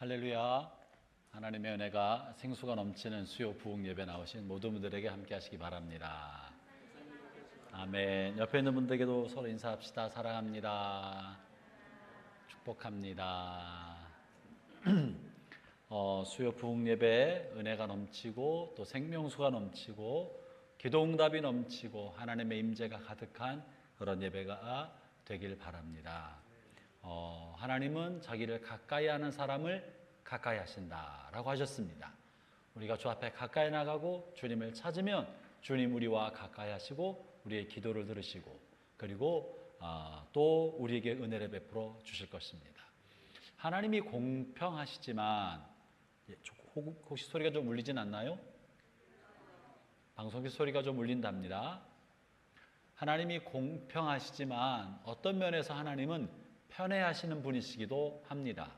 할렐루야. 하나님의 은혜가 생수가 넘치는 수요 부흥 예배 나오신 모든 분들에게 함께 하시기 바랍니다. 아멘. 옆에 있는 분들에게도 서로 인사합시다. 사랑합니다. 축복합니다. 수요 부흥 예배 은혜가 넘치고 또 생명수가 넘치고 기도 응답이 넘치고 하나님의 임재가 가득한 그런 예배가 되길 바랍니다. 하나님은 자기를 가까이 하는 사람을 가까이 하신다라고 하셨습니다. 우리가 주 앞에 가까이 나가고 주님을 찾으면 주님 우리와 가까이 하시고 우리의 기도를 들으시고 그리고 또 우리에게 은혜를 베풀어 주실 것입니다. 하나님이 공평하시지만 혹시 소리가 좀 울리진 않나요? 방송기 소리가 좀 울린답니다. 하나님이 공평하시지만 어떤 면에서 하나님은 편애하시는 분이시기도 합니다.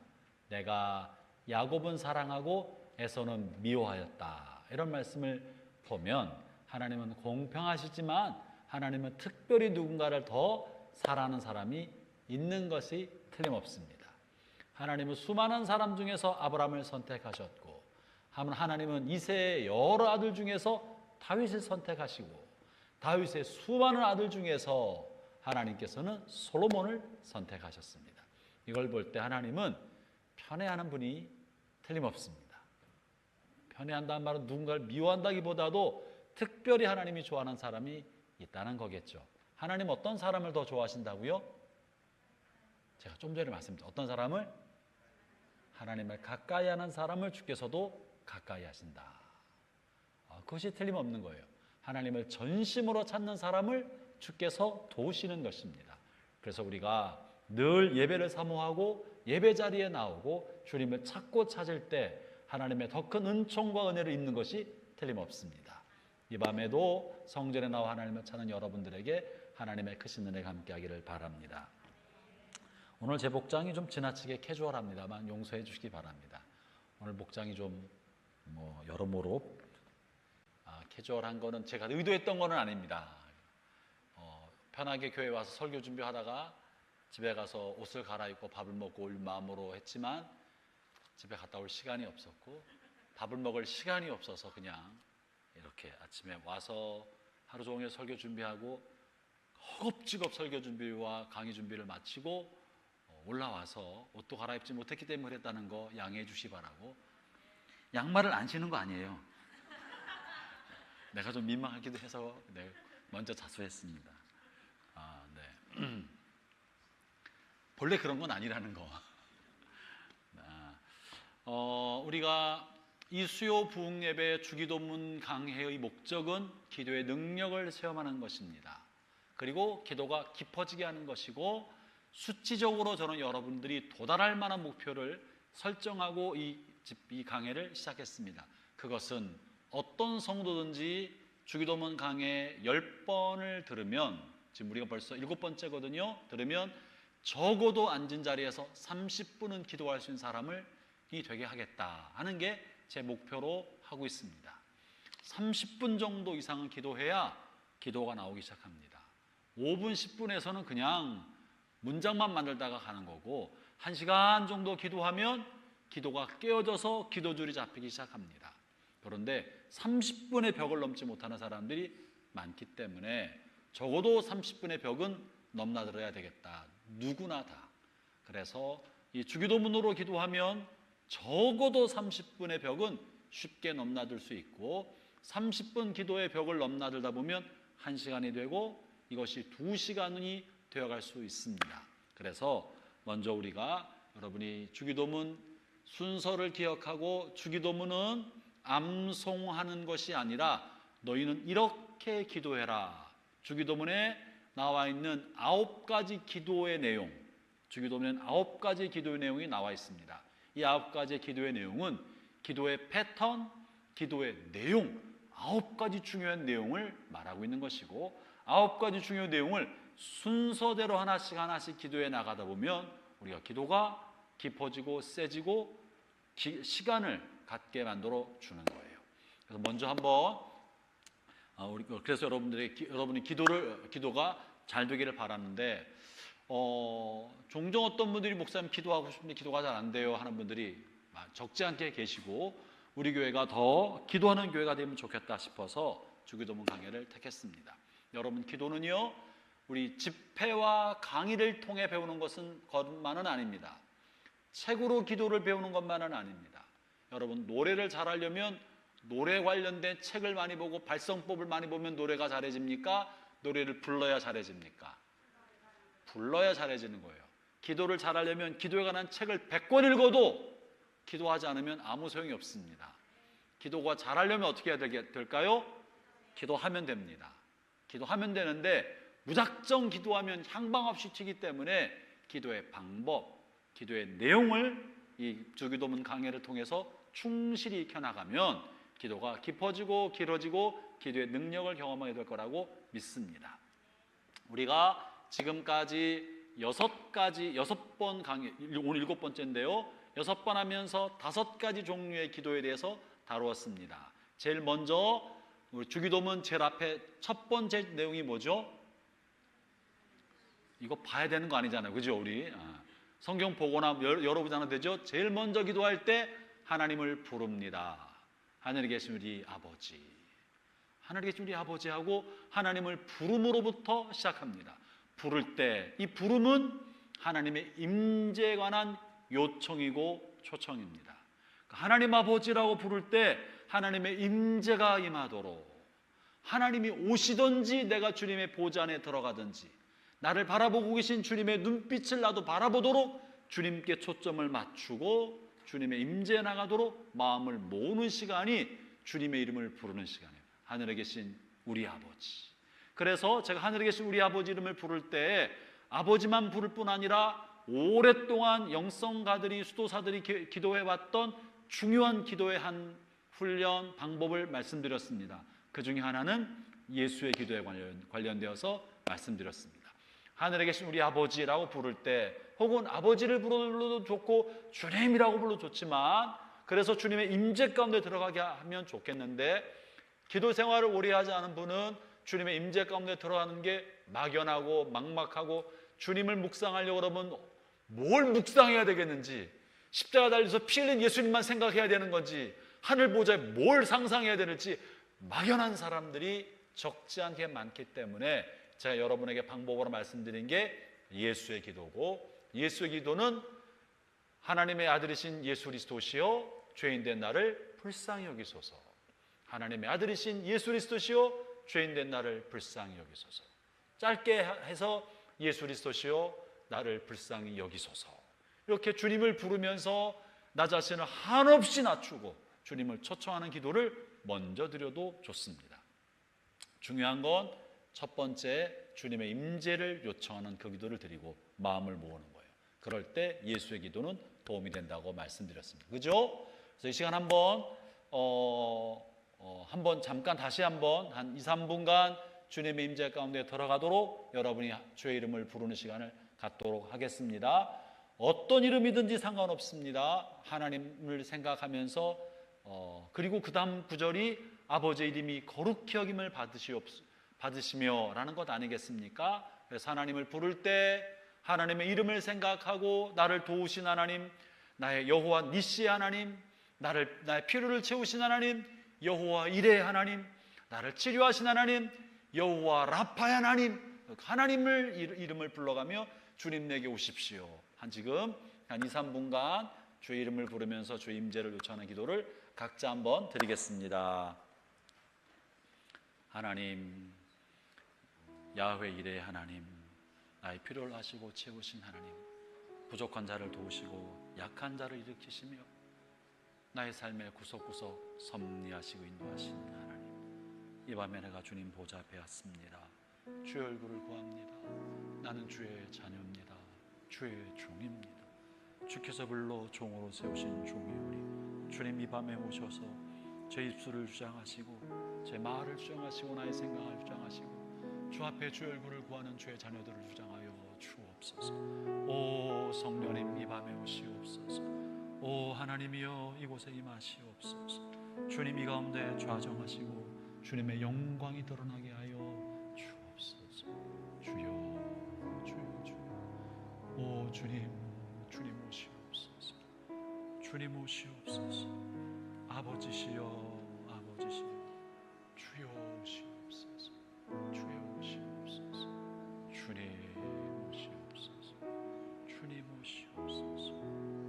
내가 야곱은 사랑하고 에서는 미워하였다. 이런 말씀을 보면 하나님은 공평하시지만 하나님은 특별히 누군가를 더 사랑하는 사람이 있는 것이 틀림없습니다. 하나님은 수많은 사람 중에서 아브라함을 선택하셨고 하나님은 이새의 여러 아들 중에서 다윗을 선택하시고 다윗의 수많은 아들 중에서 하나님께서는 솔로몬을 선택하셨습니다. 이걸 볼 때 하나님은 편애하는 분이 틀림없습니다. 편애한다는 말은 누군가를 미워한다기보다도 특별히 하나님이 좋아하는 사람이 있다는 거겠죠. 하나님 어떤 사람을 더 좋아하신다고요? 제가 좀 전에 말씀드렸죠. 어떤 사람을? 하나님을 가까이 하는 사람을 주께서도 가까이 하신다. 그것이 틀림없는 거예요. 하나님을 전심으로 찾는 사람을 주께서 도우시는 것입니다. 그래서 우리가 늘 예배를 사모하고 예배 자리에 나오고 주님을 찾고 찾을 때 하나님의 더 큰 은총과 은혜를 입는 것이 틀림없습니다. 이 밤에도 성전에 나와 하나님을 찾는 여러분들에게 하나님의 크신 은혜가 함께하기를 바랍니다. 오늘 제 복장이 좀 지나치게 캐주얼합니다만 용서해 주시기 바랍니다. 오늘 복장이 좀 여러모로 캐주얼한 거는 제가 의도했던 거는 아닙니다. 편하게 교회 와서 설교 준비하다가 집에 가서 옷을 갈아입고 밥을 먹고 올 마음으로 했지만 집에 갔다 올 시간이 없었고 밥을 먹을 시간이 없어서 그냥 이렇게 아침에 와서 하루 종일 설교 준비하고 허겁지겁 설교 준비와 강의 준비를 마치고 올라와서 옷도 갈아입지 못했기 때문에 그랬다는 거 양해해 주시 바라고. 양말을 안 신은 거 아니에요. 내가 좀 민망하기도 해서 먼저 자수했습니다. 네. 본래 그런 건 아니라는 거. 우리가 이 수요 부흥 예배 주기도문 강해의 목적은 기도의 능력을 체험하는 것입니다. 그리고 기도가 깊어지게 하는 것이고 수치적으로 저는 여러분들이 도달할 만한 목표를 설정하고 이 강해를 시작했습니다. 그것은 어떤 성도든지 주기도문 강해 10번을 들으면 지금 우리가 벌써 7번째거든요. 들으면 적어도 앉은 자리에서 30분은 기도할 수 있는 사람이 되게 하겠다 하는 게 제 목표로 하고 있습니다. 30분 정도 이상은 기도해야 기도가 나오기 시작합니다. 5분, 10분에서는 그냥 문장만 만들다가 가는 거고 1시간 정도 기도하면 기도가 깨어져서 기도줄이 잡히기 시작합니다. 그런데 30분의 벽을 넘지 못하는 사람들이 많기 때문에 적어도 30분의 벽은 넘나들어야 되겠다. 누구나 다. 그래서 이 주기도문으로 기도하면 적어도 30분의 벽은 쉽게 넘나들 수 있고 30분 기도의 벽을 넘나들다 보면 1시간이 되고 이것이 2시간이 되어갈 수 있습니다. 그래서 먼저 우리가 여러분이 주기도문 순서를 기억하고 주기도문은 암송하는 것이 아니라 너희는 이렇게 기도해라. 주기도문에 나와 있는 9가지 기도의 내용, 주기도문에는 9가지 기도의 내용이 나와 있습니다. 이 9가지 기도의 내용은 기도의 패턴, 기도의 내용, 9가지 중요한 내용을 말하고 있는 것이고 9가지 중요한 내용을 순서대로 하나씩 기도해 나가다 보면 우리가 기도가 깊어지고 세지고 시간을 갖게 만들어 주는 거예요. 그래서 먼저 한번 그래서 여러분이 기도가 잘 되기를 바라는데 종종 어떤 분들이 목사님 기도하고 싶은데 기도가 잘 안 돼요 하는 분들이 적지 않게 계시고 우리 교회가 더 기도하는 교회가 되면 좋겠다 싶어서 주기도문 강해를 택했습니다. 여러분, 기도는요 우리 집회와 강의를 통해 배우는 것만은 아닙니다. 책으로 기도를 배우는 것만은 아닙니다. 여러분, 노래를 잘하려면 노래 관련된 책을 많이 보고 발성법을 많이 보면 노래가 잘해집니까? 노래를 불러야 잘해집니까? 불러야 잘해지는 거예요. 기도를 잘하려면 기도에 관한 책을 100권 읽어도 기도하지 않으면 아무 소용이 없습니다. 기도가 잘하려면 어떻게 해야 될까요? 기도하면 됩니다. 기도하면 되는데 무작정 기도하면 향방 없이 튀기 때문에 기도의 방법, 기도의 내용을 이 주기도문 강해를 통해서 충실히 익혀나가면 기도가 깊어지고 길어지고 기도의 능력을 경험하게 될 거라고 믿습니다. 우리가 지금까지 6번 강의, 오늘 7번째인데요 6번 하면서 5가지 종류의 기도에 대해서 다루었습니다. 제일 먼저 우리 주기도문 제일 앞에 첫 번째 내용이 뭐죠? 이거 봐야 되는 거 아니잖아요, 그죠? 우리 성경 보거나 열어보잖아요, 되죠? 제일 먼저 기도할 때 하나님을 부릅니다. 하늘에 계신 우리 아버지, 하늘에 계신 우리 아버지하고 하나님을 부름으로부터 시작합니다. 부를 때 이 부름은 하나님의 임재에 관한 요청이고 초청입니다. 하나님 아버지라고 부를 때 하나님의 임재가 임하도록, 하나님이 오시든지 내가 주님의 보좌 안에 들어가든지 나를 바라보고 계신 주님의 눈빛을 나도 바라보도록 주님께 초점을 맞추고 주님의 임재에 나가도록 마음을 모으는 시간이 주님의 이름을 부르는 시간이에요. 하늘에 계신 우리 아버지. 그래서 제가 하늘에 계신 우리 아버지 이름을 부를 때 아버지만 부를 뿐 아니라 오랫동안 영성가들이, 수도사들이 기도해왔던 중요한 기도의 한 훈련 방법을 말씀드렸습니다. 그 중에 하나는 예수의 기도에 관련되어서 말씀드렸습니다. 하늘에 계신 우리 아버지라고 부를 때, 혹은 아버지를 불러도 좋고 주님이라고 불러도 좋지만, 그래서 주님의 임재 가운데 들어가게 하면 좋겠는데, 기도 생활을 오래 하지 않은 분은 주님의 임재 가운데 들어가는 게 막연하고 막막하고, 주님을 묵상하려고 그러면 뭘 묵상해야 되겠는지, 십자가 달려서 피 흘린 예수님만 생각해야 되는 건지, 하늘 보좌에 뭘 상상해야 되는지 막연한 사람들이 적지 않게 많기 때문에 제가 여러분에게 방법으로 말씀드린 게 예수의 기도고, 예수의 기도는 하나님의 아들이신 예수 그리스도시요 죄인된 나를 불쌍히 여기소서. 하나님의 아들이신 예수 그리스도시요 죄인된 나를 불쌍히 여기소서. 짧게 해서 예수 그리스도시요 나를 불쌍히 여기소서. 이렇게 주님을 부르면서 나 자신을 한없이 낮추고 주님을 초청하는 기도를 먼저 드려도 좋습니다. 중요한 건 첫 번째, 주님의 임재를 요청하는 그 기도를 드리고 마음을 모으는 거예요. 그럴 때 예수의 기도는 도움이 된다고 말씀드렸습니다. 그죠? 그래서 이 시간 한번 잠깐 다시 한번 한 2-3분간 주님의 임재 가운데 들어가도록 여러분이 주의 이름을 부르는 시간을 갖도록 하겠습니다. 어떤 이름이든지 상관없습니다. 하나님을 생각하면서 그리고 그 다음 구절이 아버지의 이름이 거룩히 여김을 받으시며 라는 것 아니겠습니까? 그래서 하나님을 부를 때 하나님의 이름을 생각하고 나를 도우신 하나님, 나의 여호와 니시의 하나님, 나의 필요를 채우신 하나님, 여호와 이레의 하나님, 나를 치료하신 하나님, 여호와 라파의 하나님, 하나님을 이름을 불러가며 주님 내게 오십시오. 지금 한 2-3분간 주의 이름을 부르면서 주의 임재를 요청하는 기도를 각자 한번 드리겠습니다. 하나님, 야훼 이레의 하나님, 나의 필요를 아시고 채우신 하나님, 부족한 자를 도우시고 약한 자를 일으키시며 나의 삶의 구석구석 섭리하시고 인도하신 하나님, 이 밤에 내가 주님 보좌 앞에 왔습니다. 주의 얼굴을 구합니다. 나는 주의 자녀입니다. 주의 종입니다. 주께서 불러 종으로 세우신 종이오니 주님 이 밤에 오셔서 제 입술을 주장하시고 제 말을 주장하시고 나의 생각을 주장하시고 주 앞에 주의 얼굴을 구하는 주의 자녀들을 주장하여 주옵소서. 오 성령님, 이 밤에 오시옵소서. 오 하나님이여, 이곳에 임하시옵소서. 주님 이 가운데 좌정하시고 주님의 영광이 드러나게 하여 주옵소서. 주여, 주여, 주여. 오 주님, 주님 오시옵소서. 주님 오시옵소서. 아버지시여, 아버지시여, 주여 오시옵소서. 주여 오시옵소서. 주님 오시옵소서. 주님 오시옵소서.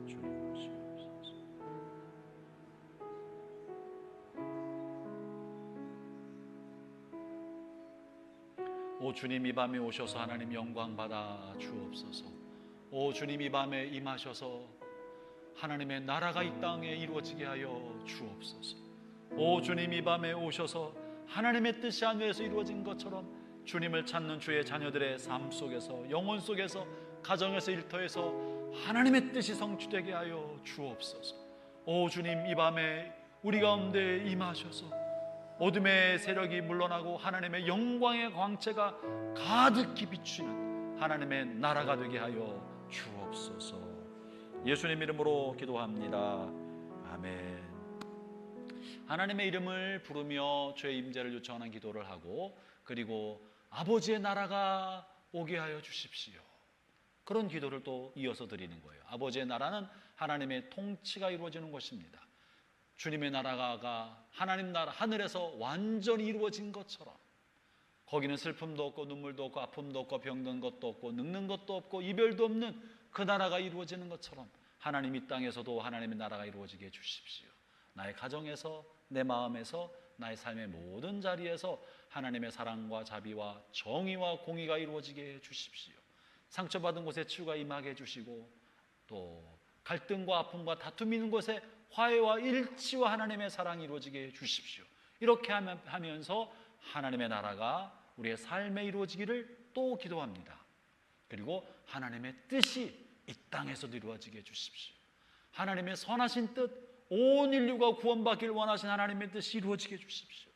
주님 오시옵소서. 오 주님, 이 밤에 오셔서 하나님 영광 받아 주옵소서. 오 주님, 이 밤에 임하셔서 하나님의 나라가 이 땅에 이루어지게 하여 주옵소서. 오 주님, 이 밤에 오셔서 하나님의 뜻이 하늘에서 이루어진 것처럼 주님을 찾는 주의 자녀들의 삶 속에서, 영혼 속에서, 가정에서, 일터에서 하나님의 뜻이 성취되게 하여 주옵소서. 오 주님, 이 밤에 우리 가운데 임하셔서 어둠의 세력이 물러나고 하나님의 영광의 광채가 가득히 비추는 하나님의 나라가 되게 하여 주옵소서. 예수님 이름으로 기도합니다. 아멘. 하나님의 이름을 부르며 주의 임재를 요청하는 기도를 하고, 그리고 아버지의 나라가 오게 하여 주십시오. 그런 기도를 또 이어서 드리는 거예요. 아버지의 나라는 하나님의 통치가 이루어지는 것입니다. 주님의 나라가 하나님 나라 하늘에서 완전히 이루어진 것처럼, 거기는 슬픔도 없고 눈물도 없고 아픔도 없고 병든 것도 없고 늙는 것도 없고 이별도 없는 그 나라가 이루어지는 것처럼 하나님 이 땅에서도 하나님의 나라가 이루어지게 해주십시오. 나의 가정에서, 내 마음에서, 나의 삶의 모든 자리에서 하나님의 사랑과 자비와 정의와 공의가 이루어지게 해주십시오. 상처받은 곳에 치유가 임하게 해주시고, 또 갈등과 아픔과 다툼이 있는 곳에 화해와 일치와 하나님의 사랑이 이루어지게 해주십시오. 이렇게 하면서 하나님의 나라가 우리의 삶에 이루어지기를 또 기도합니다. 그리고 하나님의 뜻이 이 땅에서도 이루어지게 해주십시오. 하나님의 선하신 뜻, 온 인류가 구원받기를 원하신 하나님의 뜻이 이루어지게 해주십시오.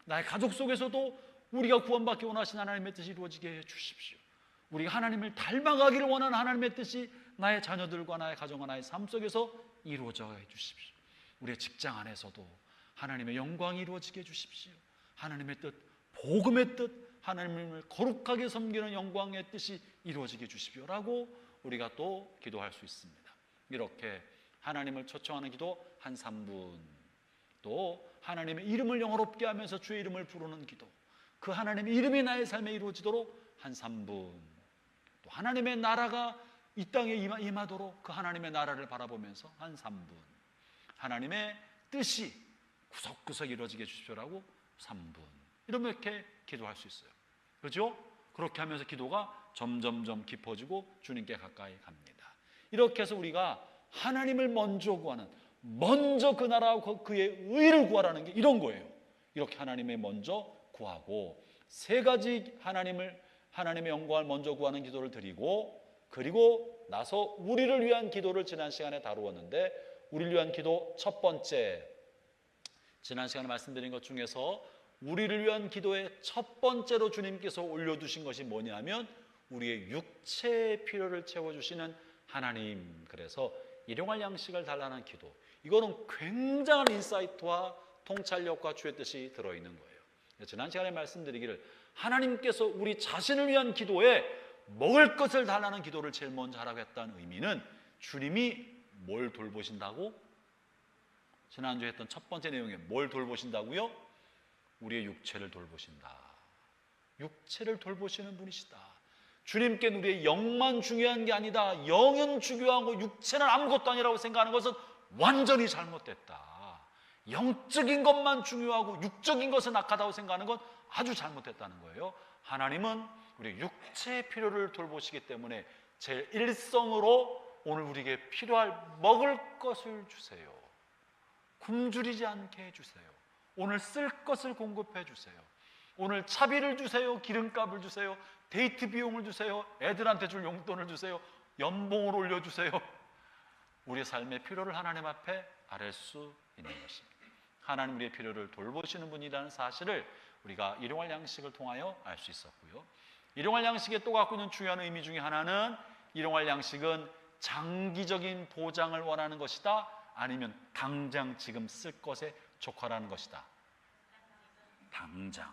나의 가족 속에서도 우리가 구원받기 원하신 하나님의 뜻이 이루어지게 해주십시오. 우리가 하나님을 닮아가기를 원하는 하나님의 뜻이 나의 자녀들과 나의 가정과 나의 삶 속에서 이루어져 해주십시오. 우리의 직장 안에서도 하나님의 영광이 이루어지게 해주십시오. 하나님의 뜻, 복음의 뜻, 하나님을 거룩하게 섬기는 영광의 뜻이 이루어지게 해주십시오 라고 우리가 또 기도할 수 있습니다. 이렇게 하나님을 초청하는 기도 한 3분, 또 하나님의 이름을 영화롭게 하면서 주의 이름을 부르는 기도, 그 하나님의 이름이 나의 삶에 이루어지도록 한 3분, 또 하나님의 나라가 이 땅에 임하도록 그 하나님의 나라를 바라보면서 한 3분, 하나님의 뜻이 구석구석 이루어지게 해주십시오라고 3분, 이러면 이렇게 기도할 수 있어요. 그렇죠? 그렇게 하면서 기도가 점점점 깊어지고 주님께 가까이 갑니다. 이렇게 해서 우리가 하나님을 먼저 구하는, 먼저 그 나라와 그의 의를 구하라는 게 이런 거예요. 이렇게 하나님을 먼저 구하고, 3가지 하나님의 영광을 먼저 구하는 기도를 드리고, 그리고 나서 우리를 위한 기도를 지난 시간에 다루었는데, 우리를 위한 기도 첫 번째, 지난 시간에 말씀드린 것 중에서 우리를 위한 기도의 첫 번째로 주님께서 올려두신 것이 뭐냐면 우리의 육체의 필요를 채워주시는 하나님. 그래서 일용할 양식을 달라는 기도, 이거는 굉장한 인사이트와 통찰력과 주의 뜻이 들어있는 거예요. 지난 시간에 말씀드리기를, 하나님께서 우리 자신을 위한 기도에 먹을 것을 달라는 기도를 제일 먼저 하라고 했다는 의미는, 주님이 뭘 돌보신다고? 지난주에 했던 첫 번째 내용에 뭘 돌보신다고요? 우리의 육체를 돌보신다. 육체를 돌보시는 분이시다. 주님께는 우리의 영만 중요한 게 아니다, 영은 중요하고 육체는 아무것도 아니라고 생각하는 것은 완전히 잘못됐다. 영적인 것만 중요하고 육적인 것은 악하다고 생각하는 건 아주 잘못됐다는 거예요. 하나님은 우리 육체의 필요를 돌보시기 때문에 제일 일성으로 오늘 우리에게 필요할 먹을 것을 주세요. 굶주리지 않게 해주세요. 오늘 쓸 것을 공급해 주세요. 오늘 차비를 주세요. 기름값을 주세요. 데이트 비용을 주세요. 애들한테 줄 용돈을 주세요. 연봉을 올려주세요. 우리의 삶의 필요를 하나님 앞에 아뢰 수 있는 것입니다. 하나님 우리의 필요를 돌보시는 분이라는 사실을 우리가 일용할 양식을 통하여 알 수 있었고요. 일용할 양식에 또 갖고 있는 중요한 의미 중에 하나는, 일용할 양식은 장기적인 보장을 원하는 것이다, 아니면 당장 지금 쓸 것에 족하라는 것이다. 당장.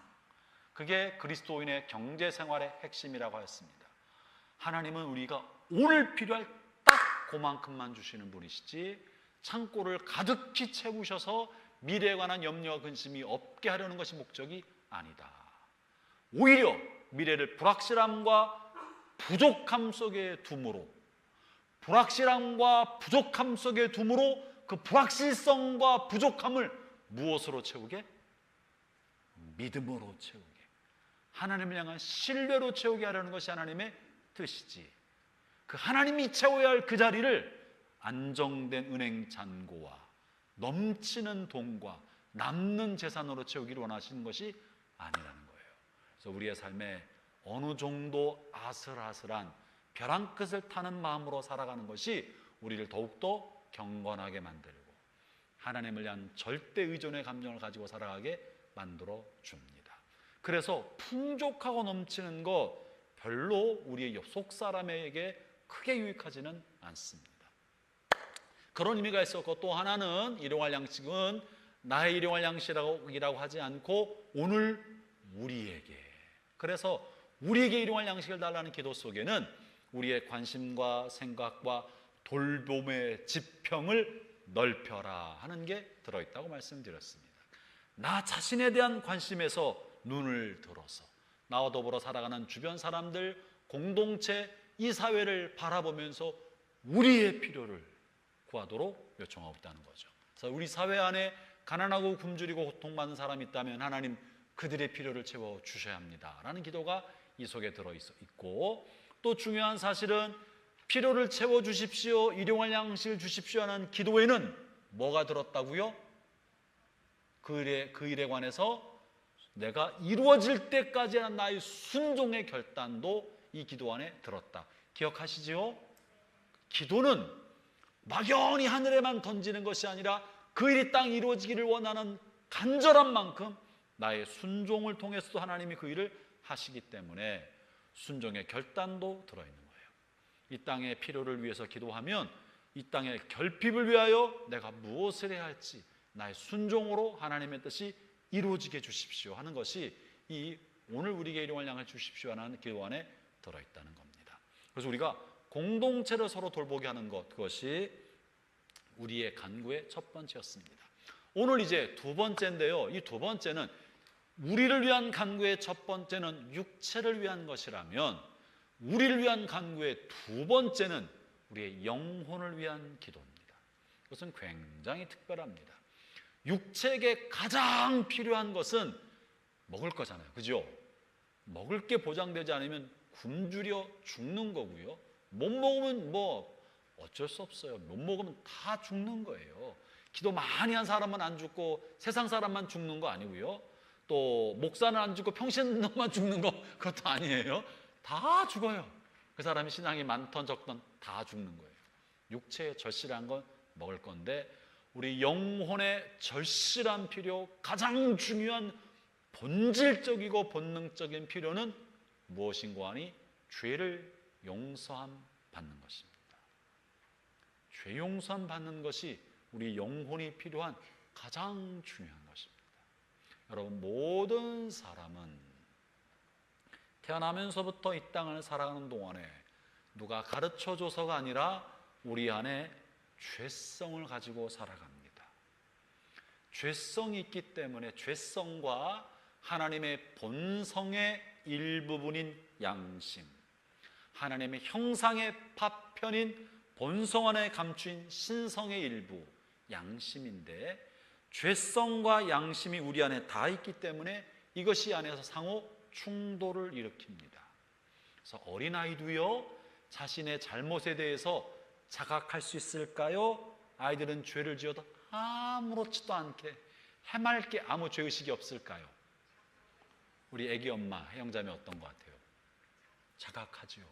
그게 그리스도인의 경제 생활의 핵심이라고 하였습니다. 하나님은 우리가 오늘 필요할 딱 그만큼만 주시는 분이시지, 창고를 가득히 채우셔서 미래에 관한 염려와 근심이 없게 하려는 것이 목적이 아니다. 오히려 미래를 불확실함과 부족함 속에 둠으로, 불확실함과 부족함 속에 둠으로 그 불확실성과 부족함을 무엇으로 채우게? 믿음으로 채우게, 하나님을 향한 신뢰로 채우게 하려는 것이 하나님의 뜻이지. 그 하나님이 채워야 할 그 자리를 안정된 은행 잔고와 넘치는 돈과 남는 재산으로 채우기를 원하시는 것이 아니라는 거예요. 그래서 우리의 삶에 어느 정도 아슬아슬한 벼랑 끝을 타는 마음으로 살아가는 것이 우리를 더욱더 경건하게 만들고 하나님을 위한 절대 의존의 감정을 가지고 살아가게 만들어 줍니다. 그래서 풍족하고 넘치는 거 별로 우리의 속 사람에게 크게 유익하지는 않습니다. 그런 의미가 있었고, 또 하나는 일용할 양식은 나의 일용할 양식이라고 하지 않고 오늘 우리에게, 그래서 우리에게 일용할 양식을 달라는 기도 속에는 우리의 관심과 생각과 돌봄의 지평을 넓혀라 하는 게 들어있다고 말씀드렸습니다. 나 자신에 대한 관심에서 눈을 들어서 나와 더불어 살아가는 주변 사람들, 공동체, 이 사회를 바라보면서 우리의 필요를 구하도록 요청하고 있다는 거죠. 그래서 우리 사회 안에 가난하고 굶주리고 고통받는 사람이 있다면 하나님 그들의 필요를 채워주셔야 합니다 라는 기도가 이 속에 들어있고, 또 중요한 사실은 필요를 채워주십시오, 일용할 양식을 주십시오 하는 기도에는 뭐가 들었다고요? 그 일에 관해서 내가 이루어질 때까지 하는 나의 순종의 결단도 이 기도 안에 들었다. 기억하시지요? 기도는 막연히 하늘에만 던지는 것이 아니라 그 일이 땅 이루어지기를 원하는 간절한 만큼 나의 순종을 통해서도 하나님이 그 일을 하시기 때문에 순종의 결단도 들어있는 거예요. 이 땅의 필요를 위해서 기도하면 이 땅의 결핍을 위하여 내가 무엇을 해야 할지 나의 순종으로 하나님의 뜻이 이루어지게 해주십시오 하는 것이 이 오늘 우리에게 일용할 양을 주십시오 하는 기도 안에 들어있다는 겁니다. 그래서 우리가 공동체를 서로 돌보게 하는 것, 그것이 우리의 간구의 첫 번째였습니다. 오늘 이제 두 번째인데요, 이 두 번째는 우리를 위한 간구의 첫 번째는 육체를 위한 것이라면 우리를 위한 간구의 두 번째는 우리의 영혼을 위한 기도입니다. 그것은 굉장히 특별합니다. 육체에게 가장 필요한 것은 먹을 거잖아요, 그죠? 먹을 게 보장되지 않으면 굶주려 죽는 거고요, 못 먹으면 뭐 어쩔 수 없어요. 못 먹으면 다 죽는 거예요. 기도 많이 한 사람은 안 죽고 세상 사람만 죽는 거 아니고요, 또 목사는 안 죽고 평신도만 죽는 거 그것도 아니에요. 다 죽어요. 그 사람이 신앙이 많던 적던 다 죽는 거예요. 육체의 절실한 건 먹을 건데 우리 영혼의 절실한 필요, 가장 중요한 본질적이고 본능적인 필요는 무엇인가 하니 죄를 용서함 받는 것입니다. 죄 용서함 받는 것이 우리 영혼이 필요한 가장 중요한 것입니다. 여러분, 모든 사람은 태어나면서부터 이 땅을 살아가는 동안에 누가 가르쳐줘서가 아니라 우리 안에 죄성을 가지고 살아갑니다. 죄성이 있기 때문에 죄성과 하나님의 본성의 일부분인 양심, 하나님의 형상의 파편인 본성 안에 감추인 신성의 일부 양심인데, 죄성과 양심이 우리 안에 다 있기 때문에 이것이 안에서 상호 충돌을 일으킵니다. 그래서 어린아이도요, 자신의 잘못에 대해서 자각할 수 있을까요? 아이들은 죄를 지어도 아무렇지도 않게 해맑게 아무 죄의식이 없을까요? 우리 애기 엄마, 혜영자매 어떤 것 같아요? 자각하지요.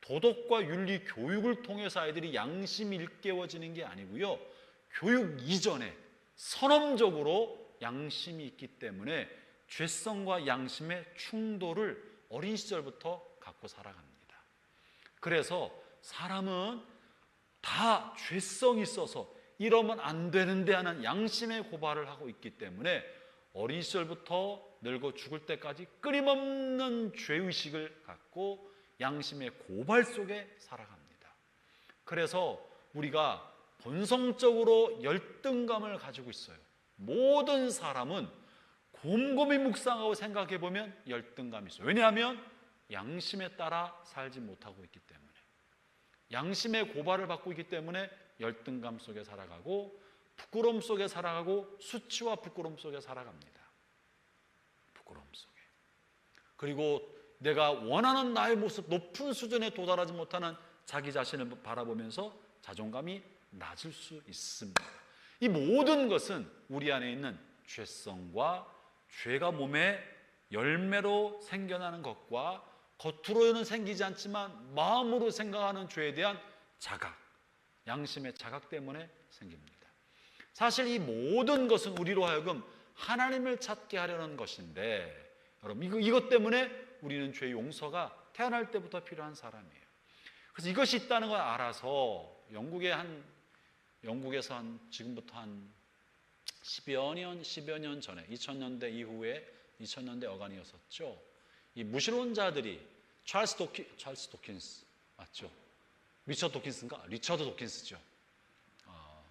도덕과 윤리 교육을 통해서 아이들이 양심이 일깨워지는 게 아니고요, 교육 이전에 선언적으로 양심이 있기 때문에 죄성과 양심의 충돌을 어린 시절부터 갖고 살아갑니다. 그래서 사람은 다 죄성이 있어서 이러면 안 되는데 하는 양심의 고발을 하고 있기 때문에 어린 시절부터 늙어 죽을 때까지 끊임없는 죄의식을 갖고 양심의 고발 속에 살아갑니다. 그래서 우리가 본성적으로 열등감을 가지고 있어요. 모든 사람은 곰곰이 묵상하고 생각해 보면 열등감이 있어요. 왜냐하면 양심에 따라 살지 못하고 있기 때문에, 양심의 고발을 받고 있기 때문에 열등감 속에 살아가고 부끄러움 속에 살아가고 수치와 부끄러움 속에 살아갑니다. 부끄러움 속에. 그리고 내가 원하는 나의 모습, 높은 수준에 도달하지 못하는 자기 자신을 바라보면서 자존감이 낮을 수 있습니다. 이 모든 것은 우리 안에 있는 죄성과 죄가 몸에 열매로 생겨나는 것과 겉으로는 생기지 않지만 마음으로 생각하는 죄에 대한 자각, 양심의 자각 때문에 생깁니다. 사실 이 모든 것은 우리로 하여금 하나님을 찾게 하려는 것인데, 여러분 이것 때문에 우리는 죄 용서가 태어날 때부터 필요한 사람이에요. 그래서 이것이 있다는 걸 알아서 영국에서 지금부터 한 10여 년 전에 2000년대 이후에 2000년대 어간이었었죠. 이 무신론자들이 찰스 도킨스 맞죠? 리처드 도킨스인가? 리처드 도킨스죠.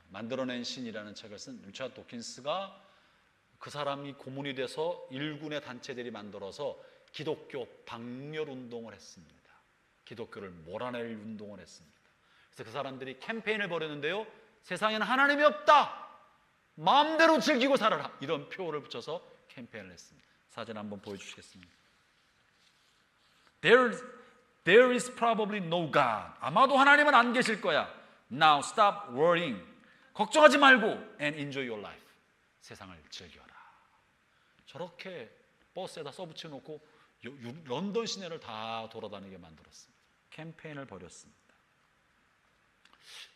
만들어낸 신이라는 책을 쓴 리처드 도킨스가, 그 사람이 고문이 돼서 일군의 단체들이 만들어서 기독교 박멸 운동을 했습니다. 기독교를 몰아낼 운동을 했습니다. 그래서 그 사람들이 캠페인을 벌였는데요, 세상에는 하나님이 없다, 마음대로 즐기고 살아라, 이런 표어를 붙여서 캠페인을 했습니다. 사진 한번 보여주시겠습니다. There is probably no God. 아마도 하나님은 안 계실 거야. Now stop worrying. 걱정하지 말고 and enjoy your life. 세상을 즐겨라. 저렇게 버스에다 써붙여 놓고 런던 시내를 다 돌아다니게 만들었습니다. 캠페인을 벌였습니다.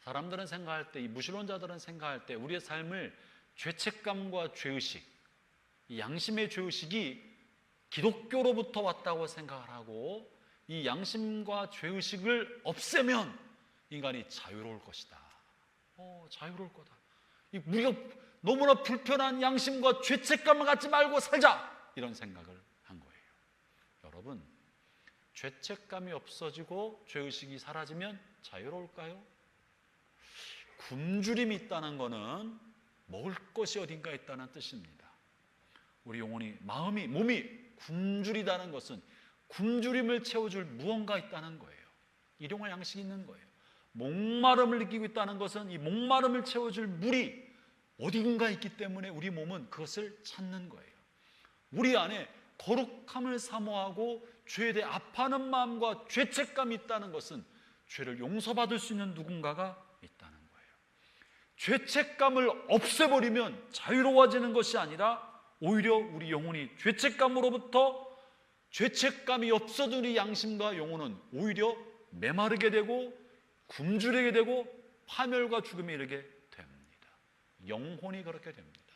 사람들은 생각할 때, 이 무신론자들은 생각할 때 우리의 삶을 죄책감과 죄의식, 이 양심의 죄의식이 기독교로부터 왔다고 생각을 하고, 이 양심과 죄의식을 없애면 인간이 자유로울 것이다. 자유로울 거다. 우리가 너무나 불편한 양심과 죄책감을 갖지 말고 살자, 이런 생각을 한 거예요. 여러분, 죄책감이 없어지고 죄의식이 사라지면 자유로울까요? 굶주림이 있다는 것은 먹을 것이 어딘가 있다는 뜻입니다. 우리 영혼이, 마음이, 몸이 굶주리다는 것은 굶주림을 채워줄 무언가 있다는 거예요. 일용할 양식이 있는 거예요. 목마름을 느끼고 있다는 것은 이 목마름을 채워줄 물이 어딘가 있기 때문에 우리 몸은 그것을 찾는 거예요. 우리 안에 거룩함을 사모하고 죄에 대해 아파하는 마음과 죄책감이 있다는 것은 죄를 용서받을 수 있는 누군가가 있다는 거예요. 죄책감을 없애버리면 자유로워지는 것이 아니라 오히려 우리 영혼이 죄책감이 없어도 우리 양심과 영혼은 오히려 메마르게 되고 굶주리게 되고 파멸과 죽음에 이르게 됩니다. 영혼이 그렇게 됩니다.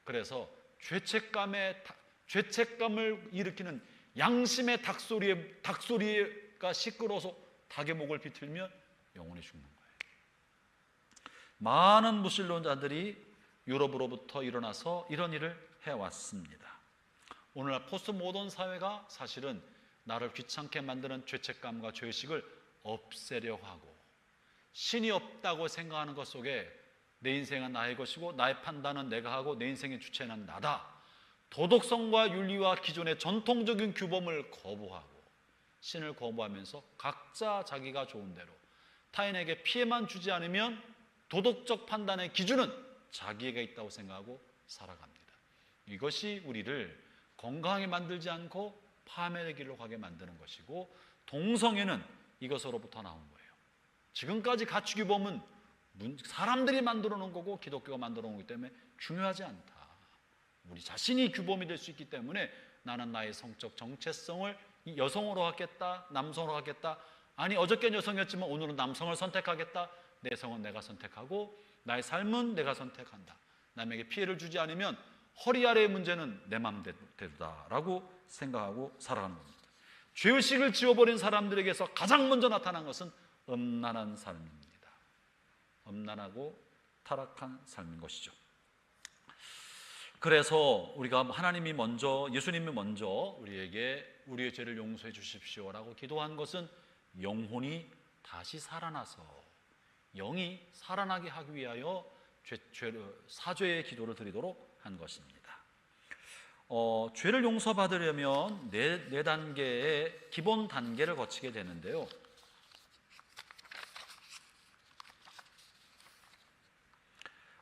그래서 죄책감을 일으키는 양심의 닭소리가 시끄러워서 닭의 목을 비틀면 영혼이 죽는 거예요. 많은 무신론자들이 유럽으로부터 일어나서 이런 일을 해왔습니다. 오늘날 포스트 모던 사회가 사실은 나를 귀찮게 만드는 죄책감과 죄의식을 없애려고 하고, 신이 없다고 생각하는 것 속에 내 인생은 나의 것이고 나의 판단은 내가 하고 내 인생의 주체는 나다, 도덕성과 윤리와 기존의 전통적인 규범을 거부하고 신을 거부하면서 각자 자기가 좋은 대로 타인에게 피해만 주지 않으면 도덕적 판단의 기준은 자기에게 있다고 생각하고 살아갑니다. 이것이 우리를 건강하게 만들지 않고 파멸의 길로 가게 만드는 것이고, 동성애는 이것으로부터 나온 거예요. 지금까지 가축규범은 사람들이 만들어 놓은 거고 기독교가 만들어 놓은 거기 때문에 중요하지 않다. 우리 자신이 규범이 될 수 있기 때문에 나는 나의 성적 정체성을 여성으로 하겠다, 남성으로 하겠다, 아니 어저께는 여성이었지만 오늘은 남성을 선택하겠다, 내 성은 내가 선택하고 나의 삶은 내가 선택한다, 남에게 피해를 주지 않으면 허리 아래의 문제는 내 맘대로다라고 생각하고 살아가는 겁니다. 죄의식을 지워버린 사람들에게서 가장 먼저 나타난 것은 음란한 삶입니다. 음란하고 타락한 삶인 것이죠. 그래서 우리가 예수님이 먼저 우리에게 우리의 죄를 용서해 주십시오라고 기도한 것은 영혼이 다시 살아나서 영이 살아나게 하기 위하여 사죄의 기도를 드리도록 한 것입니다. 죄를 용서받으려면 네 단계의 기본 단계를 거치게 되는데요.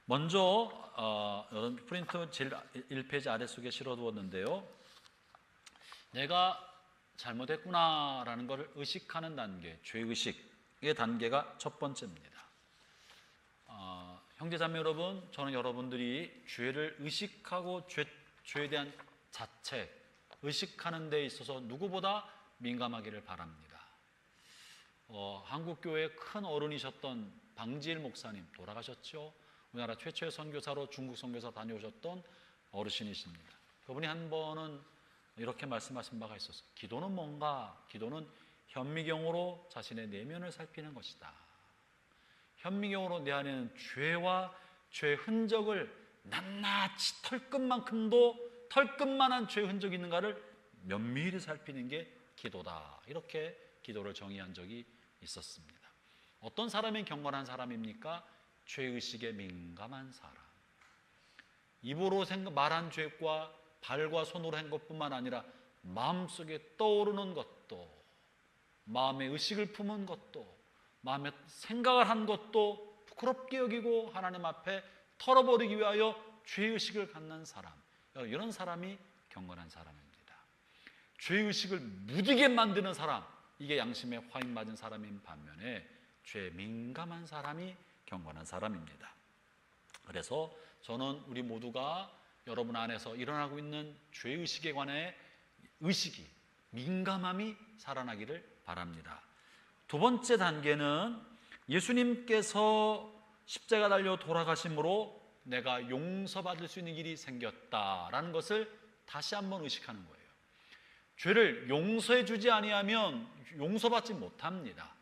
먼저 여러분 프린트 제일 1페이지 아래쪽에 실어두었는데요. 내가 잘못했구나라는 것을 의식하는 단계, 죄의식의 단계가 첫 번째입니다. 형제자매 여러분, 저는 여러분들이 죄를 의식하고 죄에 대한 자책, 의식하는 데 있어서 누구보다 민감하기를 바랍니다. 한국교회의 큰 어른이셨던 방지일 목사님 돌아가셨죠. 우리나라 최초의 선교사로 중국 선교사 다녀오셨던 어르신이십니다. 그분이 한 번은 이렇게 말씀하신 바가 있었어요. 기도는 뭔가? 기도는 현미경으로 자신의 내면을 살피는 것이다. 현미경으로 내 안에는 죄와 죄의 흔적을 낱낱이 털끝만한 죄의 흔적이 있는가를 면밀히 살피는 게 기도다. 이렇게 기도를 정의한 적이 있었습니다. 어떤 사람이 경건한 사람입니까? 죄의식에 민감한 사람. 입으로 말한 죄과 발과 손으로 한 것뿐만 아니라 마음속에 떠오르는 것도, 마음의 의식을 품은 것도, 마음에 생각을 한 것도 부끄럽게 여기고 하나님 앞에 털어버리기 위하여 죄의식을 갖는 사람, 이런 사람이 경건한 사람입니다. 죄의식을 무디게 만드는 사람, 이게 양심에 화인 맞은 사람인 반면에 죄에 민감한 사람이 경건한 사람입니다. 그래서 저는 우리 모두가 여러분 안에서 일어나고 있는 죄의식에 관해 의식이, 민감함이 살아나기를 바랍니다. 두 번째 단계는 예수님께서 십자가 달려 돌아가심으로 내가 용서받을 수 있는 일이 생겼다라는 것을 다시 한번 의식하는 거예요. 죄를 용서해 주지 아니하면 용서받지 못합니다.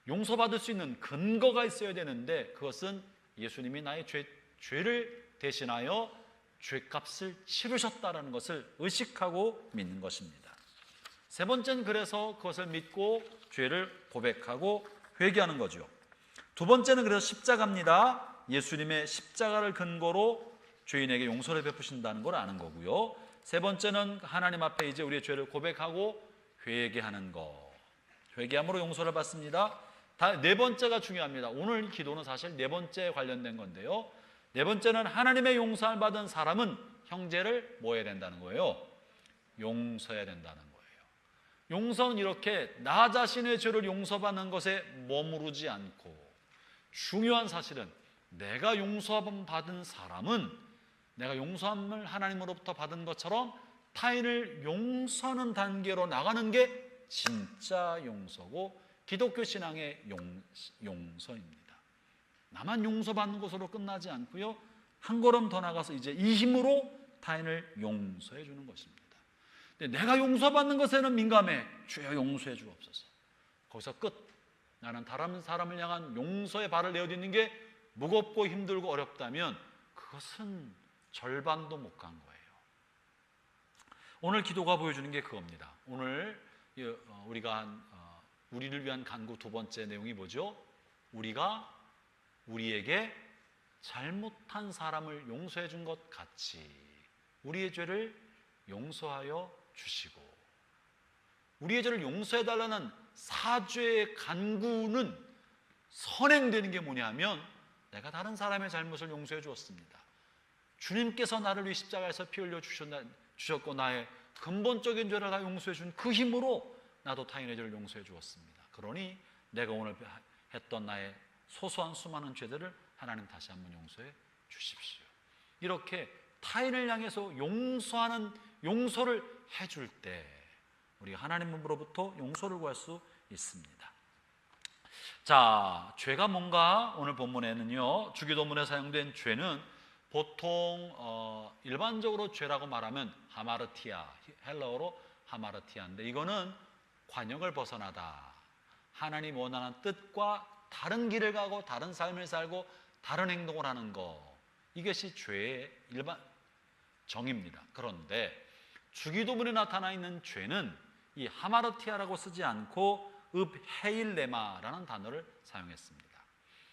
용서받을 수 있는 근거가 있어야 되는데 그것은 예수님이 나의 죄를 대신하여 죄값을 치르셨다는 것을 의식하고 믿는 것입니다. 세 번째는 그래서 그것을 믿고 죄를 고백하고 회개하는 거죠. 두 번째는 그래서 십자가입니다. 예수님의 십자가를 근거로 죄인에게 용서를 베푸신다는 걸 아는 거고요. 세 번째는 하나님 앞에 이제 우리의 죄를 고백하고 회개하는 것. 회개함으로 용서를 받습니다. 네 번째가 중요합니다. 오늘 기도는 사실 네 번째에 관련된 건데요. 네 번째는 하나님의 용서를 받은 사람은 형제를 뭐 해야 된다는 거예요? 용서해야 된다는 거예요. 용서는 이렇게 나 자신의 죄를 용서받는 것에 머무르지 않고, 중요한 사실은 내가 용서받은 사람은 내가 용서함을 하나님으로부터 받은 것처럼 타인을 용서하는 단계로 나가는 게 진짜 용서고 기독교 신앙의 용서입니다. 나만 용서받는 것으로 끝나지 않고요, 한 걸음 더 나가서 이제 이 힘으로 타인을 용서해 주는 것입니다. 근데 내가 용서받는 것에는 민감해. 주여 용서해 주옵소서. 거기서 끝. 나는 다른 사람을 향한 용서의 발을 내어딛는 게 무겁고 힘들고 어렵다면 그것은 절반도 못 간 거예요. 오늘 기도가 보여주는 게 그겁니다. 오늘 우리를 위한 간구 두 번째 내용이 뭐죠? 우리가 우리에게 잘못한 사람을 용서해 준 것 같이 우리의 죄를 용서하여 주시고, 우리의 죄를 용서해 달라는 사죄의 간구는 선행되는 게 뭐냐면 내가 다른 사람의 잘못을 용서해 주었습니다. 주님께서 나를 위해 십자가에서 피 흘려 주셨고 나의 근본적인 죄를 다 용서해 준 그 힘으로 나도 타인의 죄를 용서해 주었습니다. 그러니 내가 오늘 했던 나의 소소한 수많은 죄들을 하나님 다시 한번 용서해 주십시오. 이렇게 타인을 향해서 용서를 해줄 때 우리가 하나님으로부터 용서를 구할 수 있습니다. 자, 죄가 뭔가? 오늘 본문에는요, 주기도문에 사용된 죄는 보통 일반적으로 죄라고 말하면 하마르티아, 헬라어로 하마르티아인데, 이거는 관역을 벗어나다, 하나님 원하는 뜻과 다른 길을 가고 다른 삶을 살고 다른 행동을 하는 것, 이것이 죄의 일반 정의입니다. 그런데 주기도문에 나타나 있는 죄는 이 하마르티아라고 쓰지 않고 읍헤일레마라는 단어를 사용했습니다.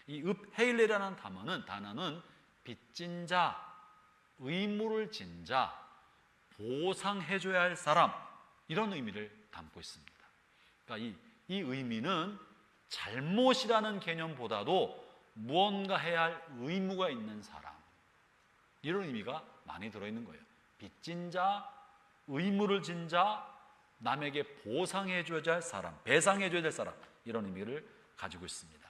이 읍헤일레라는 단어는 빚진 자, 의무를 진 자, 보상해줘야 할 사람, 이런 의미를 담고 있습니다. 그러니까 이 의미는 잘못이라는 개념보다도 무언가 해야 할 의무가 있는 사람, 이런 의미가 많이 들어있는 거예요. 빚진 자, 의무를 진 자, 남에게 보상해줘야 할 사람, 배상해줘야 될 사람, 이런 의미를 가지고 있습니다.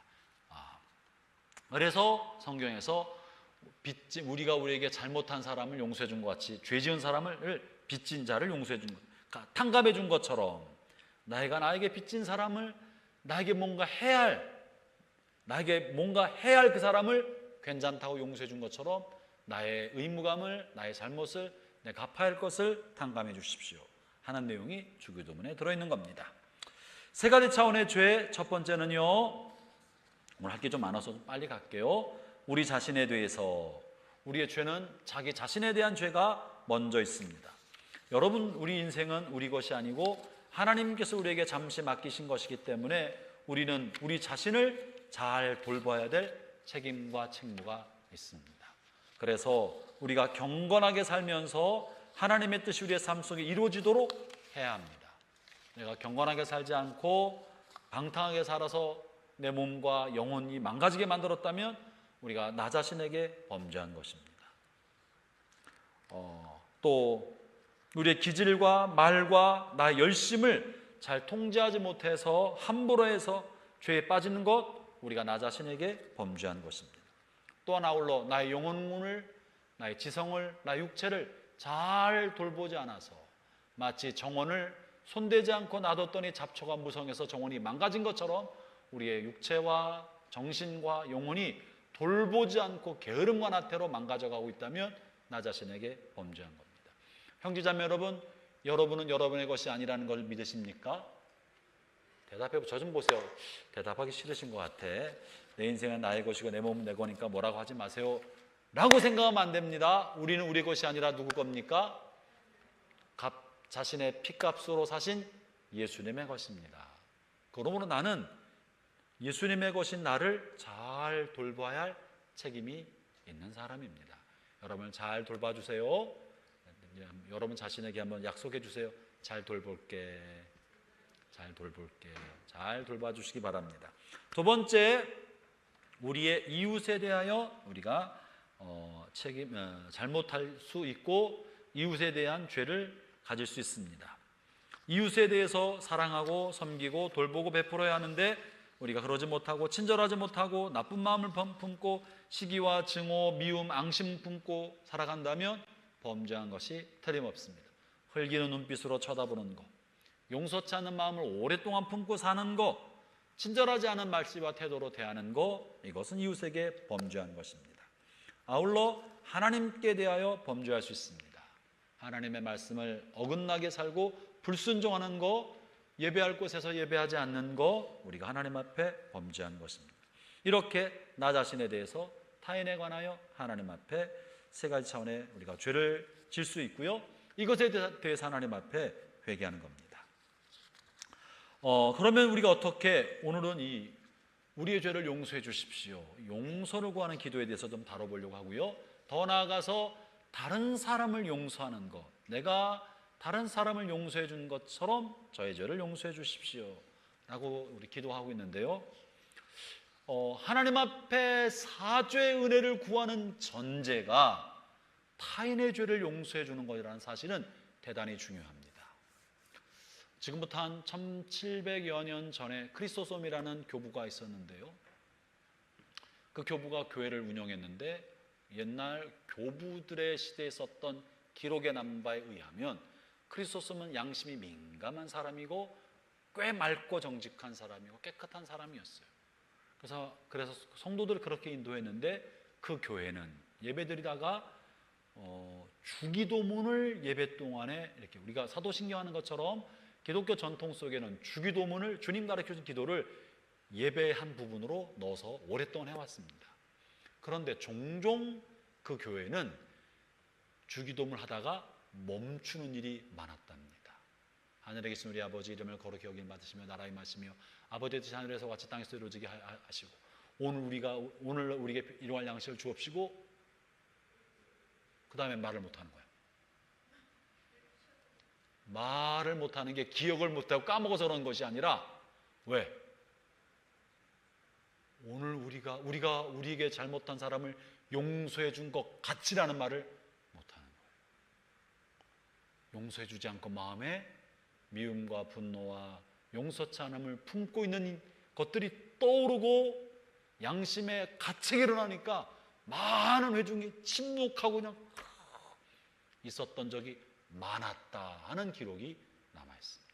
그래서 성경에서 우리가 우리에게 잘못한 사람을 용서해 준 것 같이 죄 지은 사람을, 빚진 자를 용서해 준 것, 그러니까 탕감해 준 것처럼 나에게 빚진 사람을, 나에게 뭔가 해야 할 그 사람을 괜찮다고 용서해 준 것처럼 나의 의무감을, 나의 잘못을, 내가 갚아야 할 것을 탕감해 주십시오 하는 내용이 주기도문에 들어있는 겁니다. 세 가지 차원의 죄, 첫 번째는요, 오늘 할 게 좀 많아서 좀 빨리 갈게요. 우리 자신에 대해서, 우리의 죄는 자기 자신에 대한 죄가 먼저 있습니다. 여러분, 우리 인생은 우리 것이 아니고 하나님께서 우리에게 잠시 맡기신 것이기 때문에 우리는 우리 자신을 잘 돌봐야 될 책임과 책무가 있습니다. 그래서 우리가 경건하게 살면서 하나님의 뜻이 우리의 삶 속에 이루어지도록 해야 합니다. 내가 경건하게 살지 않고 방탕하게 살아서 내 몸과 영혼이 망가지게 만들었다면 우리가 나 자신에게 범죄한 것입니다. 또 우리의 기질과 말과 나의 열심을 잘 통제하지 못해서 함부로 해서 죄에 빠지는 것, 우리가 나 자신에게 범죄한 것입니다. 또한 아울러 나의 영혼을, 나의 지성을, 나의 육체를 잘 돌보지 않아서 마치 정원을 손대지 않고 놔뒀더니 잡초가 무성해서 정원이 망가진 것처럼 우리의 육체와 정신과 영혼이 돌보지 않고 게으름과 나태로 망가져가고 있다면 나 자신에게 범죄한 겁니다. 형제자매 여러분, 여러분은 여러분의 것이 아니라는 걸 믿으십니까? 대답해, 저 좀 보세요. 대답하기 싫으신 것 같아. 내 인생은 나의 것이고 내 몸은 내 거니까 뭐라고 하지 마세요 라고 생각하면 안 됩니다. 우리는 우리 것이 아니라 누구 겁니까? 자신의 피값으로 사신 예수님의 것입니다. 그러므로 나는 예수님의 것인 나를 잘 돌봐야 할 책임이 있는 사람입니다. 여러분을 잘 돌봐주세요. 여러분 자신에게 한번 약속해 주세요. 잘 돌볼게. 잘 돌볼게. 잘 돌봐주시기 바랍니다. 두 번째, 우리의 이웃에 대하여 우리가 잘못할 수 있고 이웃에 대한 죄를 가질 수 있습니다. 이웃에 대해서 사랑하고 섬기고 돌보고 베풀어야 하는데 우리가 그러지 못하고 친절하지 못하고 나쁜 마음을 품고 시기와 증오, 미움, 앙심 품고 살아간다면 범죄한 것이 틀림없습니다. 흘기는 눈빛으로 쳐다보는 것, 용서치 않는 마음을 오랫동안 품고 사는 것, 친절하지 않은 말씨와 태도로 대하는 것, 이것은 이웃에게 범죄한 것입니다. 아울러 하나님께 대하여 범죄할 수 있습니다. 하나님의 말씀을 어긋나게 살고 불순종하는 것, 예배할 곳에서 예배하지 않는 것, 우리가 하나님 앞에 범죄한 것입니다. 이렇게 나 자신에 대해서 타인에 관하여 하나님 앞에 세 가지 차원의 우리가 죄를 질 수 있고요. 이것에 대해서 하나님 앞에 회개하는 겁니다. 그러면 우리가 어떻게 오늘은 우리의 죄를 용서해 주십시오, 용서를 구하는 기도에 대해서 좀 다뤄보려고 하고요. 더 나아가서 다른 사람을 용서하는 것, 내가 다른 사람을 용서해 준 것처럼 저의 죄를 용서해 주십시오 라고 우리 기도하고 있는데요. 하나님 앞에 사죄의 은혜를 구하는 전제가 타인의 죄를 용서해 주는 것이라는 사실은 대단히 중요합니다. 지금부터 한 1700여 년 전에 크리소솜이라는 교부가 있었는데요. 그 교부가 교회를 운영했는데 옛날 교부들의 시대에 썼던 기록에 남은 바에 의하면 크리소솜은 양심이 민감한 사람이고 꽤 맑고 정직한 사람이고 깨끗한 사람이었어요. 그래서 성도들을 그렇게 인도했는데 그 교회는 예배드리다가 주기도문을 예배 동안에 이렇게 우리가 사도신경 하는 것처럼 기독교 전통 속에는 주기도문을 주님 가르쳐준 기도를 예배의 한 부분으로 넣어서 오랫동안 해왔습니다. 그런데 종종 그 교회는 주기도문을 하다가 멈추는 일이 많았답니다. 하늘에 계신 우리 아버지 이름을 거룩히 여김 받으시며 나라의 마시며 아버지의 뜻이 하늘에서 같이 땅에서 이루어지게 하시고 오늘 우리에게 일용할 양식을 주옵시고 그 다음에 말을 못하는 거예요. 말을 못하는 게 기억을 못하고 까먹어서 그런 것이 아니라 왜? 오늘 우리가 우리에게 잘못한 사람을 용서해 준 것 같이라는 말을 못하는 거예요. 용서해 주지 않고 마음에 미움과 분노와 용서치 않음을 품고 있는 것들이 떠오르고 양심의 가책이 일어나니까 많은 회중이 침묵하고 그냥 있었던 적이 많았다 하는 기록이 남아 있습니다.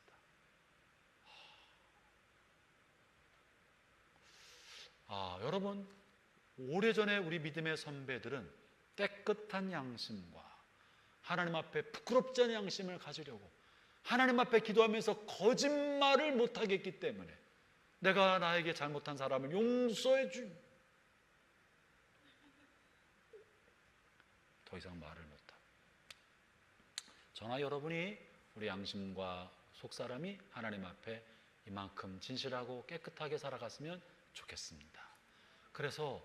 여러분, 오래전에 우리 믿음의 선배들은 깨끗한 양심과 하나님 앞에 부끄럽지 않은 양심을 가지려고 하나님 앞에 기도하면서 거짓말을 못하겠기 때문에 내가 나에게 잘못한 사람을 용서해 준 더 이상 말을 못하고 저나 여러분이 우리 양심과 속사람이 하나님 앞에 이만큼 진실하고 깨끗하게 살아갔으면 좋겠습니다. 그래서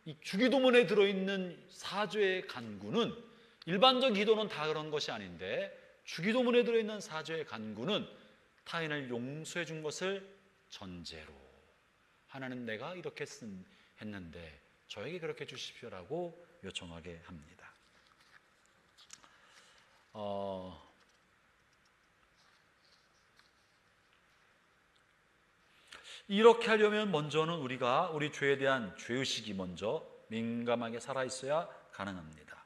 이 주기도문에 들어있는 사죄의 간구는 일반적 기도는 다 그런 것이 아닌데 주기도문에 들어있는 사죄의 간구는 타인을 용서해 준 것을 전제로 하나님 내가 이렇게 했는데 저에게 그렇게 주십시오라고 요청하게 합니다. 이렇게 하려면 먼저는 우리가 우리 죄에 대한 죄의식이 먼저 민감하게 살아있어야 가능합니다.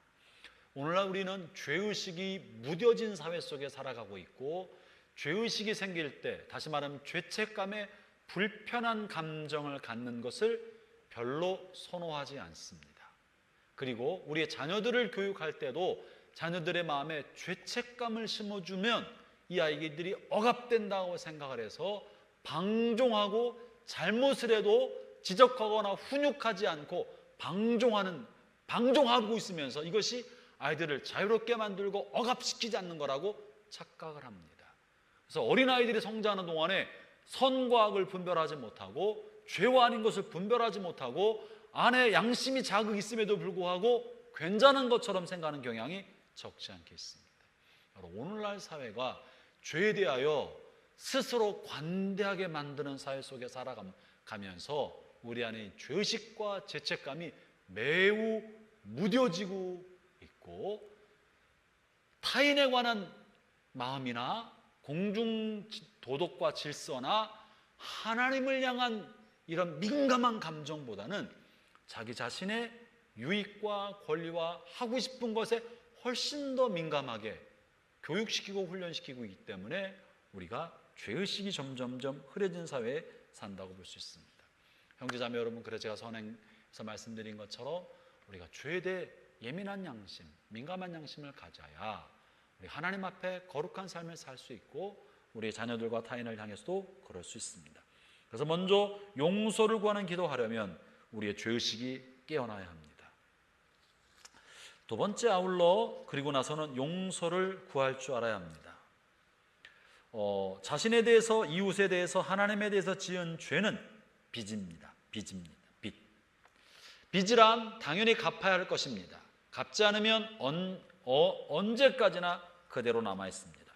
오늘날 우리는 죄의식이 무뎌진 사회 속에 살아가고 있고 죄의식이 생길 때 다시 말하면 죄책감에 불편한 감정을 갖는 것을 별로 선호하지 않습니다. 그리고 우리의 자녀들을 교육할 때도 자녀들의 마음에 죄책감을 심어주면 이 아이들이 억압된다고 생각을 해서 방종하고 잘못을 해도 지적하거나 훈육하지 않고 방종하고 있으면서 이것이 아이들을 자유롭게 만들고 억압시키지 않는 거라고 착각을 합니다. 그래서 어린아이들이 성장하는 동안에 선과 악을 분별하지 못하고 죄와 아닌 것을 분별하지 못하고 안에 양심이 자극이 있음에도 불구하고 괜찮은 것처럼 생각하는 경향이 적지 않게 있습니다. 오늘날 사회가 죄에 대하여 스스로 관대하게 만드는 사회 속에 살아가면서 우리 안에 죄의식과 죄책감이 매우 무뎌지고 있고 타인에 관한 마음이나 공중 도덕과 질서나 하나님을 향한 이런 민감한 감정보다는 자기 자신의 유익과 권리와 하고 싶은 것에 훨씬 더 민감하게 교육시키고 훈련시키고 있기 때문에 우리가 죄의식이 점점점 흐려진 사회에 산다고 볼 수 있습니다. 형제자매 여러분, 그래서 제가 선행에서 말씀드린 것처럼 우리가 죄에 대해 예민한 양심, 민감한 양심을 가져야 우리 하나님 앞에 거룩한 삶을 살 수 있고 우리 자녀들과 타인을 향해서도 그럴 수 있습니다. 그래서 먼저 용서를 구하는 기도하려면 우리의 죄의식이 깨어나야 합니다. 두 번째, 아울러 그리고 나서는 용서를 구할 줄 알아야 합니다. 자신에 대해서, 이웃에 대해서, 하나님에 대해서 지은 죄는 빚입니다. 빚이란 당연히 갚아야 할 것입니다. 갚지 않으면 언제까지나 그대로 남아 있습니다.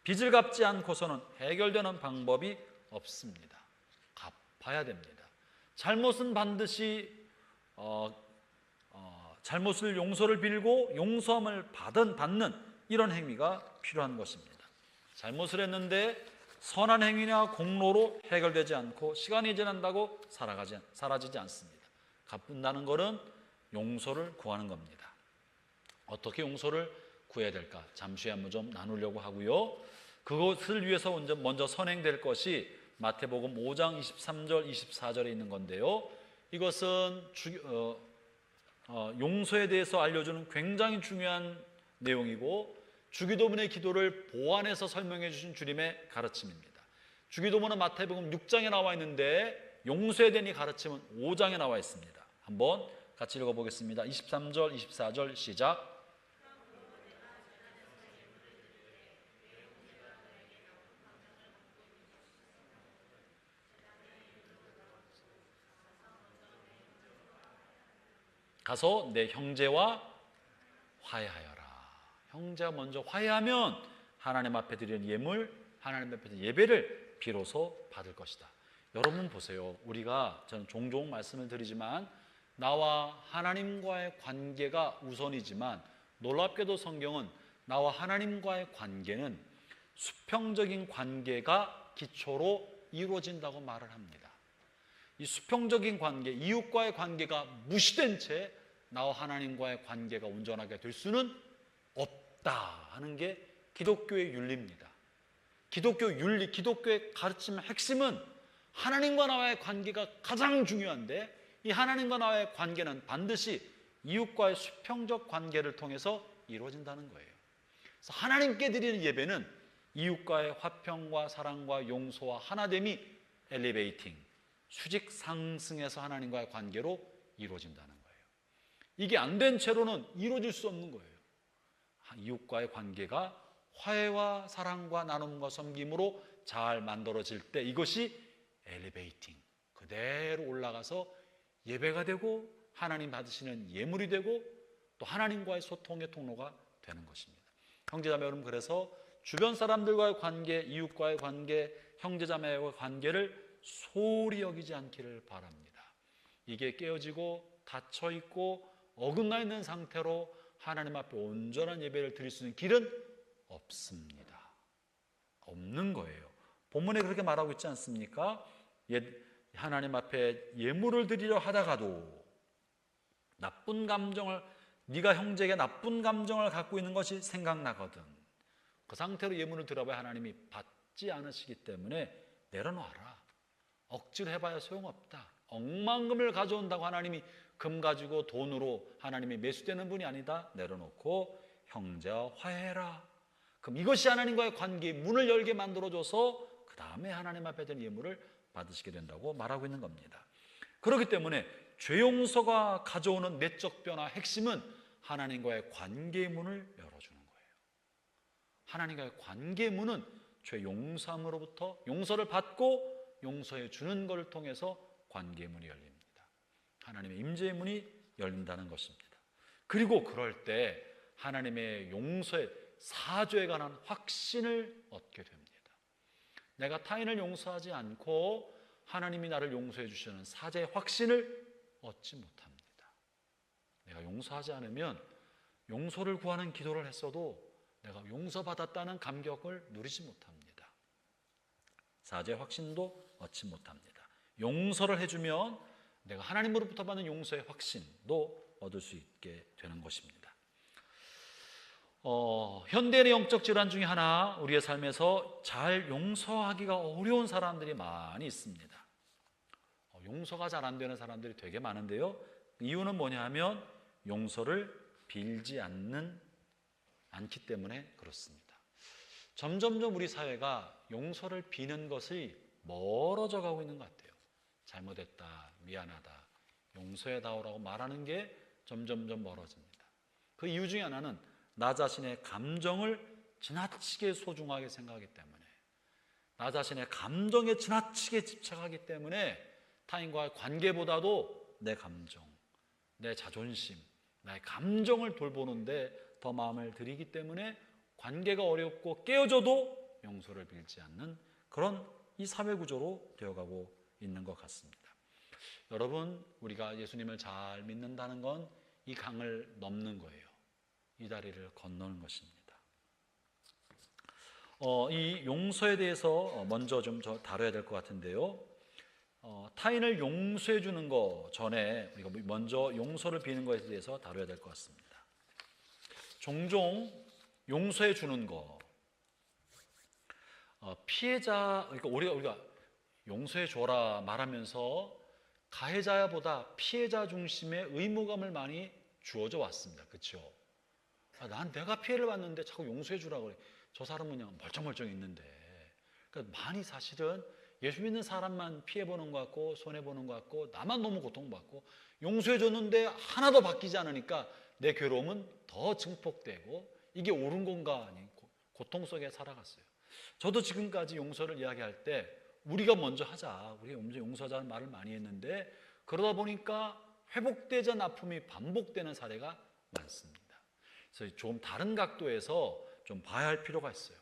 빚을 갚지 않고서는 해결되는 방법이 없습니다. 갚아야 됩니다. 잘못은 반드시 잘못을 용서를 빌고 용서함을 받는 이런 행위가 필요한 것입니다. 잘못을 했는데 선한 행위나 공로로 해결되지 않고 시간이 지난다고 사라지지 않습니다. 갚는다는 것은 용서를 구하는 겁니다. 어떻게 용서를 구해야 될까? 잠시 한번 좀 나누려고 하고요. 그것을 위해서 먼저 선행될 것이 마태복음 5장 23절 24절에 있는 건데요. 이것은 용서에 대해서 알려주는 굉장히 중요한 내용이고 주기도문의 기도를 보완해서 설명해 주신 주님의 가르침입니다. 주기도문은 마태복음 6장에 나와 있는데 용서에 대한 이 가르침은 5장에 나와 있습니다. 한번 같이 읽어보겠습니다. 23절 24절 시작. 가서 내 형제와 화해하여라. 형제와 먼저 화해하면 하나님 앞에 드리는 예물, 하나님 앞에 드리는 예배를 비로소 받을 것이다. 여러분 보세요. 우리가 저는 종종 말씀을 드리지만 나와 하나님과의 관계가 우선이지만 놀랍게도 성경은 나와 하나님과의 관계는 수평적인 관계가 기초로 이루어진다고 말을 합니다. 이 수평적인 관계, 이웃과의 관계가 무시된 채 나와 하나님과의 관계가 온전하게 될 수는 없다 하는 게 기독교의 윤리입니다. 기독교 윤리, 기독교의 가르침의 핵심은 하나님과 나와의 관계가 가장 중요한데 이 하나님과 나와의 관계는 반드시 이웃과의 수평적 관계를 통해서 이루어진다는 거예요. 그래서 하나님께 드리는 예배는 이웃과의 화평과 사랑과 용서와 하나됨이 엘리베이팅, 수직 상승해서 하나님과의 관계로 이루어진다는 거예요. 이게 안 된 채로는 이루어질 수 없는 거예요. 이웃과의 관계가 화해와 사랑과 나눔과 섬김으로 잘 만들어질 때 이것이 엘리베이팅, 그대로 올라가서 예배가 되고 하나님 받으시는 예물이 되고 또 하나님과의 소통의 통로가 되는 것입니다. 형제자매 여러분, 그래서 주변 사람들과의 관계, 이웃과의 관계, 형제자매와의 관계를 소홀히 여기지 않기를 바랍니다. 이게 깨어지고 닫혀있고 어긋나 있는 상태로 하나님 앞에 온전한 예배를 드릴 수 있는 길은 없습니다. 없는 거예요. 본문에 그렇게 말하고 있지 않습니까? 하나님 앞에 예물을 드리려 하다가도 나쁜 감정을, 네가 형제에게 나쁜 감정을 갖고 있는 것이 생각나거든. 그 상태로 예물을 드려봐야 하나님이 받지 않으시기 때문에 내려놔라. 억지로 해봐야 소용없다. 억만금을 가져온다고 하나님이 금 가지고 돈으로 하나님이 매수되는 분이 아니다. 내려놓고 형제와 화해해라. 그럼 이것이 하나님과의 관계의 문을 열게 만들어줘서 그 다음에 하나님 앞에 드린 예물을 받으시게 된다고 말하고 있는 겁니다. 그렇기 때문에 죄 용서가 가져오는 내적 변화 핵심은 하나님과의 관계의 문을 열어주는 거예요. 하나님과의 관계의 문은 죄 용서함으로부터 용서를 받고 용서해 주는 것을 통해서 관계의 문이 열립니다. 하나님의 임재의 문이 열린다는 것입니다. 그리고 그럴 때 하나님의 용서에, 사죄에 관한 확신을 얻게 됩니다. 내가 타인을 용서하지 않고 하나님이 나를 용서해 주시는 사죄의 확신을 얻지 못합니다. 내가 용서하지 않으면 용서를 구하는 기도를 했어도 내가 용서받았다는 감격을 누리지 못합니다. 사죄의 확신도 얻지 못합니다. 용서를 해주면 내가 하나님으로부터 받는 용서의 확신도 얻을 수 있게 되는 것입니다. 현대인의 영적 질환 중에 하나, 우리의 삶에서 잘 용서하기가 어려운 사람들이 많이 있습니다. 용서가 잘 안 되는 사람들이 되게 많은데요. 이유는 뭐냐 하면 용서를 빌지 않기 때문에 그렇습니다. 점점점 우리 사회가 용서를 비는 것이 멀어져 가고 있는 것 같아요. 잘못했다, 미안하다, 용서해다오라고 말하는 게 점점점 멀어집니다. 그 이유 중에 하나는 나 자신의 감정을 지나치게 소중하게 생각하기 때문에, 나 자신의 감정에 지나치게 집착하기 때문에 타인과의 관계보다도 내 감정, 내 자존심, 나의 감정을 돌보는데 더 마음을 들이기 때문에 관계가 어렵고 깨어져도 용서를 빌지 않는 그런 이 사회 구조로 되어가고 있는 것 같습니다. 여러분, 우리가 예수님을 잘 믿는다는 건 이 강을 넘는 거예요. 이 다리를 건너는 것입니다. 이 용서에 대해서 먼저 좀 다뤄야 될 것 같은데요. 타인을 용서해 주는 것 전에 우리가 먼저 용서를 비는 것에 대해서 다뤄야 될 것 같습니다. 종종 용서해 주는 것, 피해자, 그러니까 우리가 용서해 줘라 말하면서 가해자보다 피해자 중심의 의무감을 많이 주어져 왔습니다. 그렇죠? 난 내가 피해를 받는데 자꾸 용서해 주라고 그래. 저 사람은 그냥 멀쩡멀쩡 있는데. 그러니까 많이 사실은 예수 믿는 사람만 피해보는 것 같고 손해보는 것 같고 나만 너무 고통받고 용서해 줬는데 하나도 바뀌지 않으니까 내 괴로움은 더 증폭되고 이게 옳은 건가 아니 고통 속에 살아갔어요. 저도 지금까지 용서를 이야기할 때 우리가 먼저 하자, 우리가 먼저 용서하자는 말을 많이 했는데 그러다 보니까 회복되지 않은 아픔이 반복되는 사례가 많습니다. 그래서 좀 다른 각도에서 좀 봐야 할 필요가 있어요.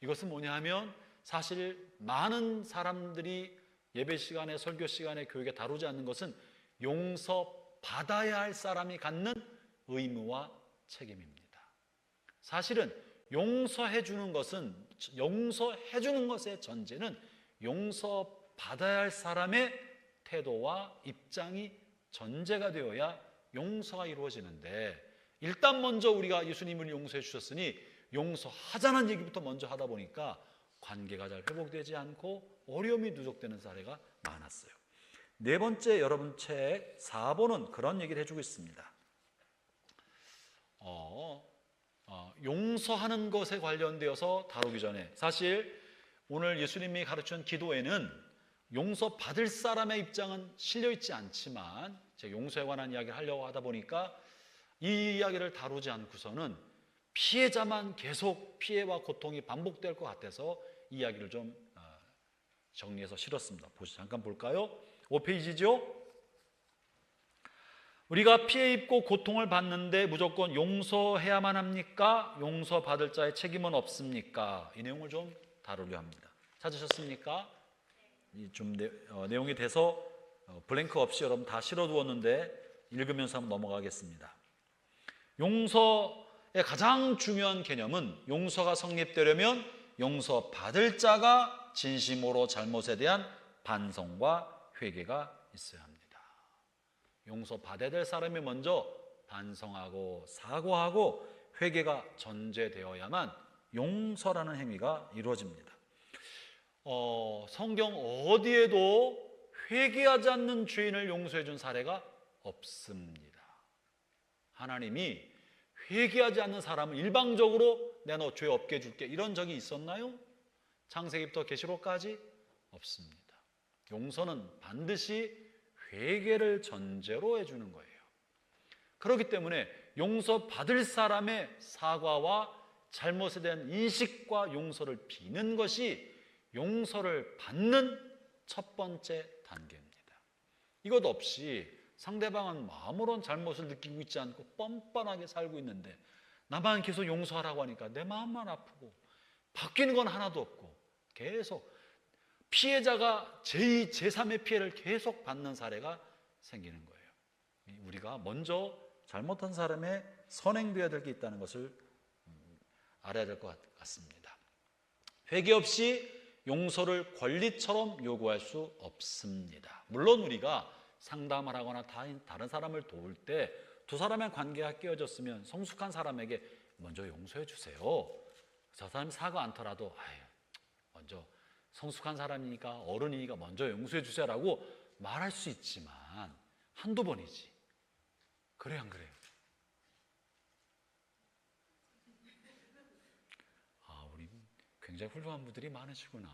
이것은 뭐냐 하면 사실 많은 사람들이 예배 시간에, 설교 시간에, 교육에 다루지 않는 것은 용서받아야 할 사람이 갖는 의무와 책임입니다. 사실은 용서해 주는 것의 전제는 용서받아야 할 사람의 태도와 입장이 전제가 되어야 용서가 이루어지는데, 일단 먼저 우리가 예수님을 용서해 주셨으니 용서하자는 얘기부터 먼저 하다 보니까 관계가 잘 회복되지 않고 어려움이 누적되는 사례가 많았어요. 네 번째, 여러분 책 4번은 그런 얘기를 해주고 있습니다. 용서하는 것에 관련되어서 다루기 전에, 사실 오늘 예수님이 가르치는 기도에는 용서받을 사람의 입장은 실려있지 않지만 제가 용서에 관한 이야기를 하려고 하다 보니까 이 이야기를 다루지 않고서는 피해자만 계속 피해와 고통이 반복될 것 같아서 이 이야기를 좀 정리해서 실었습니다. 잠깐 볼까요? 5페이지죠? 우리가 피해 입고 고통을 받는데 무조건 용서해야만 합니까? 용서받을 자의 책임은 없습니까? 이 내용을 좀 다루려 합니다. 찾으셨습니까? 좀 내용이 돼서 블랭크 없이 여러분 다 실어두었는데 읽으면서 한번 넘어가겠습니다. 용서의 가장 중요한 개념은, 용서가 성립되려면 용서받을 자가 진심으로 잘못에 대한 반성과 회개가 있어야 합니다. 용서받아야 될 사람이 먼저 반성하고 사과하고 회개가 전제되어야만 용서라는 행위가 이루어집니다. 성경 어디에도 회개하지 않는 죄인을 용서해 준 사례가 없습니다. 하나님이 회개하지 않는 사람을 일방적으로 내가 너 죄 없게 해줄게 이런 적이 있었나요? 창세기부터 계시록까지 없습니다. 용서는 반드시 회개를 전제로 해주는 거예요. 그렇기 때문에 용서받을 사람의 사과와 잘못에 대한 인식과 용서를 비는 것이 용서를 받는 첫 번째 단계입니다. 이것 없이 상대방은 아무런 잘못을 느끼고 있지 않고 뻔뻔하게 살고 있는데 나만 계속 용서하라고 하니까 내 마음만 아프고 바뀌는 건 하나도 없고 계속 피해자가 제2, 제3의 피해를 계속 받는 사례가 생기는 거예요. 우리가 먼저 잘못한 사람의 선행되어야 될 게 있다는 것을 알아야 될 것 같습니다. 회개 없이 용서를 권리처럼 요구할 수 없습니다. 물론 우리가 상담을 하거나 다른 사람을 도울 때 두 사람의 관계가 깨어졌으면 성숙한 사람에게 먼저 용서해 주세요. 저 사람이 사과 않더라도 먼저 성숙한 사람이니까, 어른이니까 먼저 용서해 주세요라고 말할 수 있지만 한두 번이지. 그래요, 안 그래요? 우리 굉장히 훌륭한 분들이 많으시구나.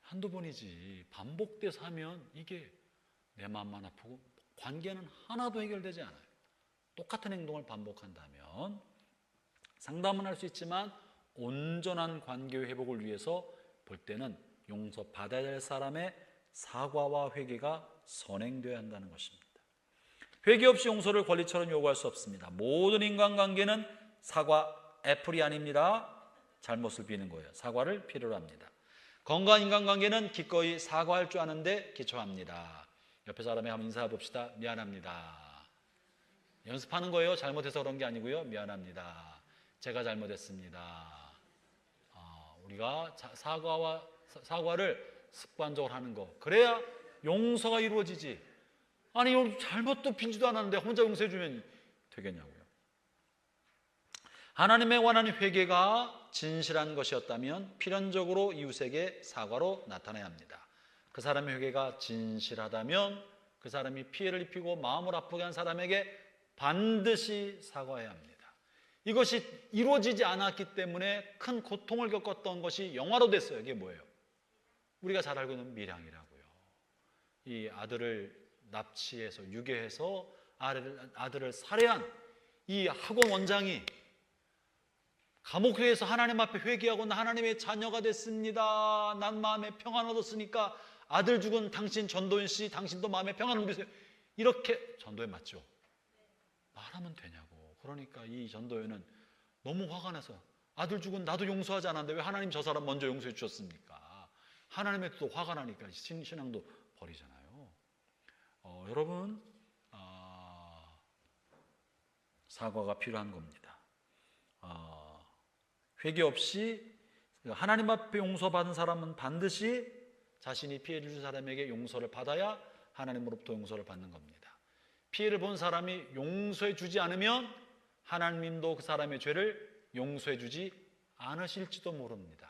한두 번이지 반복돼서 하면 이게 내 마음만 아프고 관계는 하나도 해결되지 않아요. 똑같은 행동을 반복한다면 상담은 할 수 있지만 온전한 관계 회복을 위해서 볼 때는 용서받아야 될 사람의 사과와 회개가 선행되어야 한다는 것입니다. 회개 없이 용서를 권리처럼 요구할 수 없습니다. 모든 인간관계는 사과 애플이 아닙니다. 잘못을 비는 거예요. 사과를 필요로 합니다. 건강한 인간관계는 기꺼이 사과할 줄 아는데 기초합니다. 옆에 사람에 한번 인사해 봅시다. 미안합니다. 연습하는 거예요. 잘못해서 그런 게 아니고요. 미안합니다. 제가 잘못했습니다. 우리가 사과를 습관적으로 하는 거, 그래야 용서가 이루어지지. 아니 잘못도 빈지도 않았는데 혼자 용서해 주면 되겠냐고요. 하나님에 관한 회개가 진실한 것이었다면 필연적으로 이웃에게 사과로 나타나야 합니다. 그 사람의 회개가 진실하다면 그 사람이 피해를 입히고 마음을 아프게 한 사람에게 반드시 사과해야 합니다. 이것이 이루어지지 않았기 때문에 큰 고통을 겪었던 것이 영화로 됐어요. 이게 뭐예요? 우리가 잘 알고 있는 밀양이라고요. 이 아들을 납치해서 유괴해서 아들을 살해한 이 학원 원장이 감옥회에서 하나님 앞에 회개하고 나 하나님의 자녀가 됐습니다. 난 마음에 평안 얻었으니까 아들 죽은 당신 전도연 씨, 당신도 마음에 평안 얻으세요. 이렇게 전도회 맞죠? 말하면 되냐고. 그러니까 이 전도회는 너무 화가 나서 아들 죽은 나도 용서하지 않았는데 왜 하나님 저 사람 먼저 용서해 주셨습니까? 하나님의 또 화가 나니까 신앙도 버리잖아요. 여러분 사과가 필요한 겁니다. 회개 없이 하나님 앞에 용서받은 사람은 반드시 자신이 피해를 준 사람에게 용서를 받아야 하나님으로부터 용서를 받는 겁니다. 피해를 본 사람이 용서해 주지 않으면 하나님도 그 사람의 죄를 용서해 주지 않으실지도 모릅니다.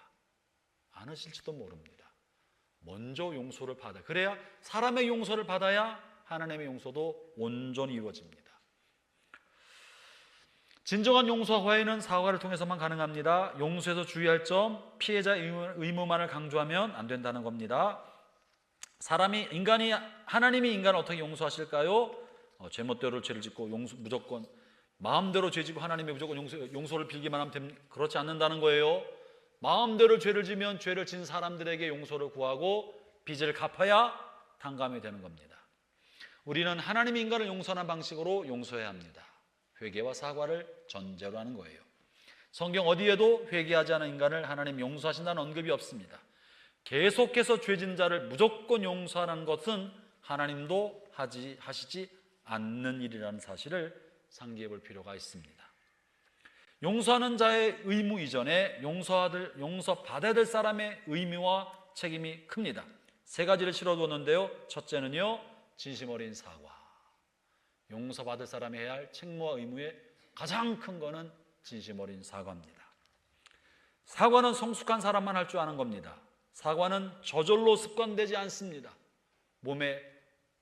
먼저 용서를 받아야, 그래야 사람의 용서를 받아야 하나님의 용서도 온전히 이루어집니다. 진정한 용서와 화해는 사과를 통해서만 가능합니다. 용서에서 주의할 점, 피해자의 의무만을 강조하면 안 된다는 겁니다. 하나님이 인간을 어떻게 용서하실까요? 제멋대로 죄를 짓고 무조건 마음대로 죄 지고 하나님이 무조건 용서를 빌기만 하면 그렇지 않는다는 거예요. 마음대로 죄를 지면 죄를 진 사람들에게 용서를 구하고 빚을 갚아야 탕감이 되는 겁니다. 우리는 하나님이 인간을 용서하는 방식으로 용서해야 합니다. 회개와 사과를 전제로 하는 거예요. 성경 어디에도 회개하지 않은 인간을 하나님 용서하신다는 언급이 없습니다. 계속해서 죄진 자를 무조건 용서하는 것은 하나님도 하시지 않는 일이라는 사실을 상기해 볼 필요가 있습니다. 용서하는 자의 의무 이전에 용서받아야 될 사람의 의무와 책임이 큽니다. 세 가지를 실어두었는데요. 첫째는요, 진심 어린 사과. 용서받을 사람이 해야 할 책무와 의무의 가장 큰 거는 진심 어린 사과입니다. 사과는 성숙한 사람만 할 줄 아는 겁니다. 사과는 저절로 습관되지 않습니다. 몸에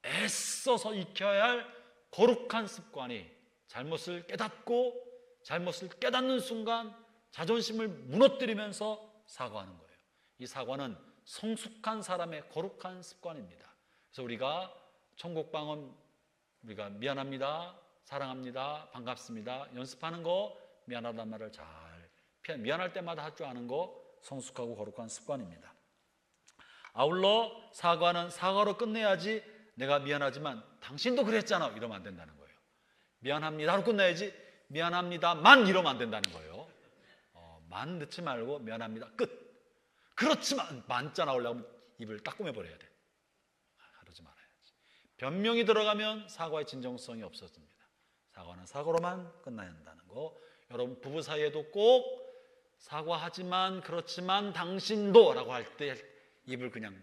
애써서 익혀야 할 거룩한 습관이 잘못을 깨닫고 잘못을 깨닫는 순간 자존심을 무너뜨리면서 사과하는 거예요. 이 사과는 성숙한 사람의 거룩한 습관입니다. 그래서 우리가 천국방언 우리가 미안합니다, 사랑합니다, 반갑습니다 연습하는 거, 미안하다는 말을 잘 미안할 때마다 할 줄 아는 거 성숙하고 거룩한 습관입니다. 아울러 사과는 사과로 끝내야지 내가 미안하지만 당신도 그랬잖아 이러면 안 된다는 거예요. 미안합니다로 끝내야지 미안합니다만 이러면 안 된다는 거예요. 만 넣지 말고 미안합니다 끝. 그렇지만 만자 나오려면 입을 딱 꾸며버려야 돼. 그러지 말아야지. 변명이 들어가면 사과의 진정성이 없어집니다. 사과는 사과로만 끝나야 한다는 거. 여러분 부부 사이에도 꼭 사과하지만 그렇지만 당신도 라고 할 때 입을 그냥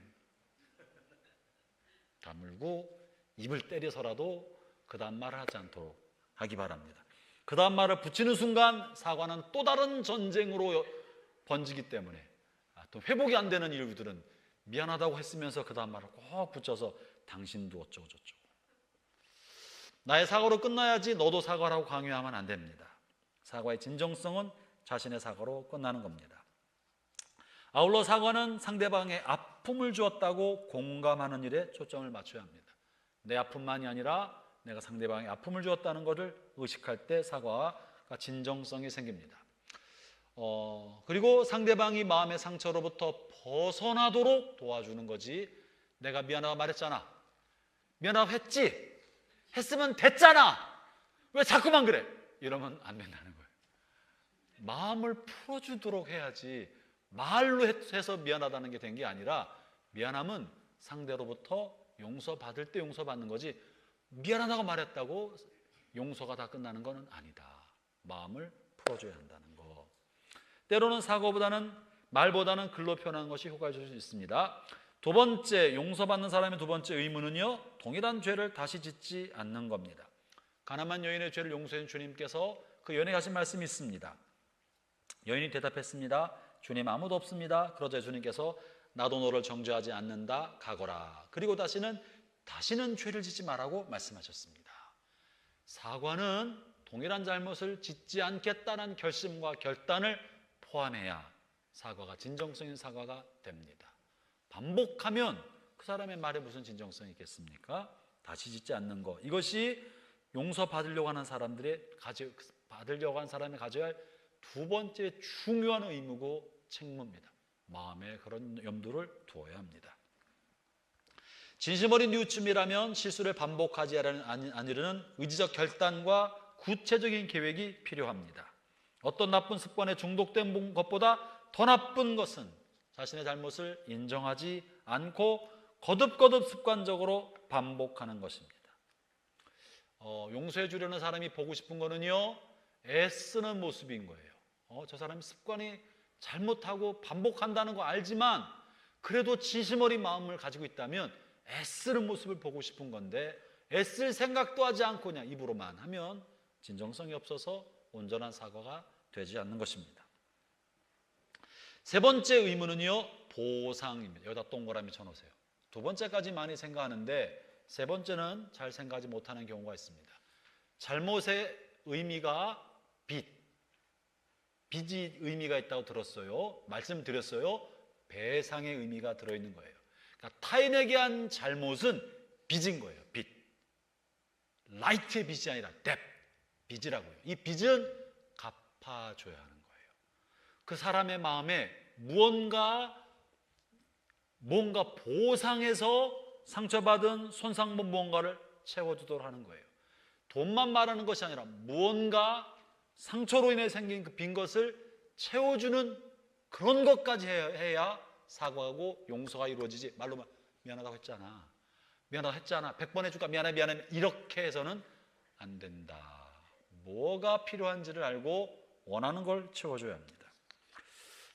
다물고 입을 때려서라도 그 다음 말을 하지 않도록 하기 바랍니다. 그 다음 말을 붙이는 순간 사과는 또 다른 전쟁으로 번지기 때문에 또 회복이 안 되는 일들은 미안하다고 했으면서 그 다음 말을 꼭 붙여서 당신도 어쩌고 저쩌고. 나의 사과로 끝나야지 너도 사과라고 강요하면 안 됩니다. 사과의 진정성은 자신의 사과로 끝나는 겁니다. 아울러 사과는 상대방의 아픔을 주었다고 공감하는 일에 초점을 맞춰야 합니다. 내 아픔만이 아니라 내가 상대방의 아픔을 주었다는 것을 의식할 때 사과가 진정성이 생깁니다. 그리고 상대방이 마음의 상처로부터 벗어나도록 도와주는 거지. 내가 미안하다고 말했잖아, 미안하다고 했지, 했으면 됐잖아, 왜 자꾸만 그래, 이러면 안 된다는 거예요. 마음을 풀어주도록 해야지 말로 해서 미안하다는 게 된 게 아니라, 미안함은 상대로부터 용서받을 때 용서받는 거지 미안하다고 말했다고 용서가 다 끝나는 건 아니다. 마음을 풀어줘야 한다는 거. 때로는 사과보다는 말보다는 글로 표현하는 것이 효과적일 수 있습니다. 두 번째, 용서받는 사람의 두 번째 의무는요, 동일한 죄를 다시 짓지 않는 겁니다. 가나안 여인의 죄를 용서해 준 주님께서 그 여인에게 하신 말씀이 있습니다. 여인이 대답했습니다. 주님, 아무도 없습니다. 그러자 주님께서 나도 너를 정죄하지 않는다, 가거라. 그리고 다시는 죄를 짓지 말라고 말씀하셨습니다. 사과는 동일한 잘못을 짓지 않겠다는 결심과 결단을 포함해야 사과가 진정성 있는 사과가 됩니다. 반복하면 그 사람의 말에 무슨 진정성이 있겠습니까? 다시 짓지 않는 것, 이것이 용서받으려고 하는 사람이 가져야 할 두 번째 중요한 의무고 책무입니다. 마음에 그런 염두를 두어야 합니다. 진심 어린 뉘우침이라면 실수를 반복하지 않으려는 의지적 결단과 구체적인 계획이 필요합니다. 어떤 나쁜 습관에 중독된 것보다 더 나쁜 것은 자신의 잘못을 인정하지 않고 거듭거듭 습관적으로 반복하는 것입니다. 용서해 주려는 사람이 보고 싶은 거는요, 애쓰는 모습인 거예요. 저 사람이 습관이 잘못하고 반복한다는 거 알지만 그래도 진심 어린 마음을 가지고 있다면 애쓰는 모습을 보고 싶은 건데, 애쓸 생각도 하지 않고 그냥 입으로만 하면 진정성이 없어서 온전한 사과가 되지 않는 것입니다. 세 번째 의무는요, 보상입니다. 여기다 동그라미 쳐놓으세요. 두 번째까지 많이 생각하는데 세 번째는 잘 생각하지 못하는 경우가 있습니다. 잘못의 의미가 빚이 의미가 있다고 들었어요. 말씀드렸어요. 배상의 의미가 들어있는 거예요. 그러니까 타인에게 한 잘못은 빚인 거예요. 빚. 라이트의 빚이 아니라 뎁, 빚이라고요. 이 빚은 갚아줘야 하는 거예요. 그 사람의 마음에 뭔가 보상해서 상처받은 손상본 무언가를 채워주도록 하는 거예요. 돈만 말하는 것이 아니라 무언가 상처로 인해 생긴 그 빈 것을 채워주는 그런 것까지 해야 사과하고 용서가 이루어지지. 말로만 미안하다고 했잖아, 미안하다고 했잖아, 100번 해줄까, 미안해 이렇게 해서는 안 된다. 뭐가 필요한지를 알고 원하는 걸 채워줘야 합니다.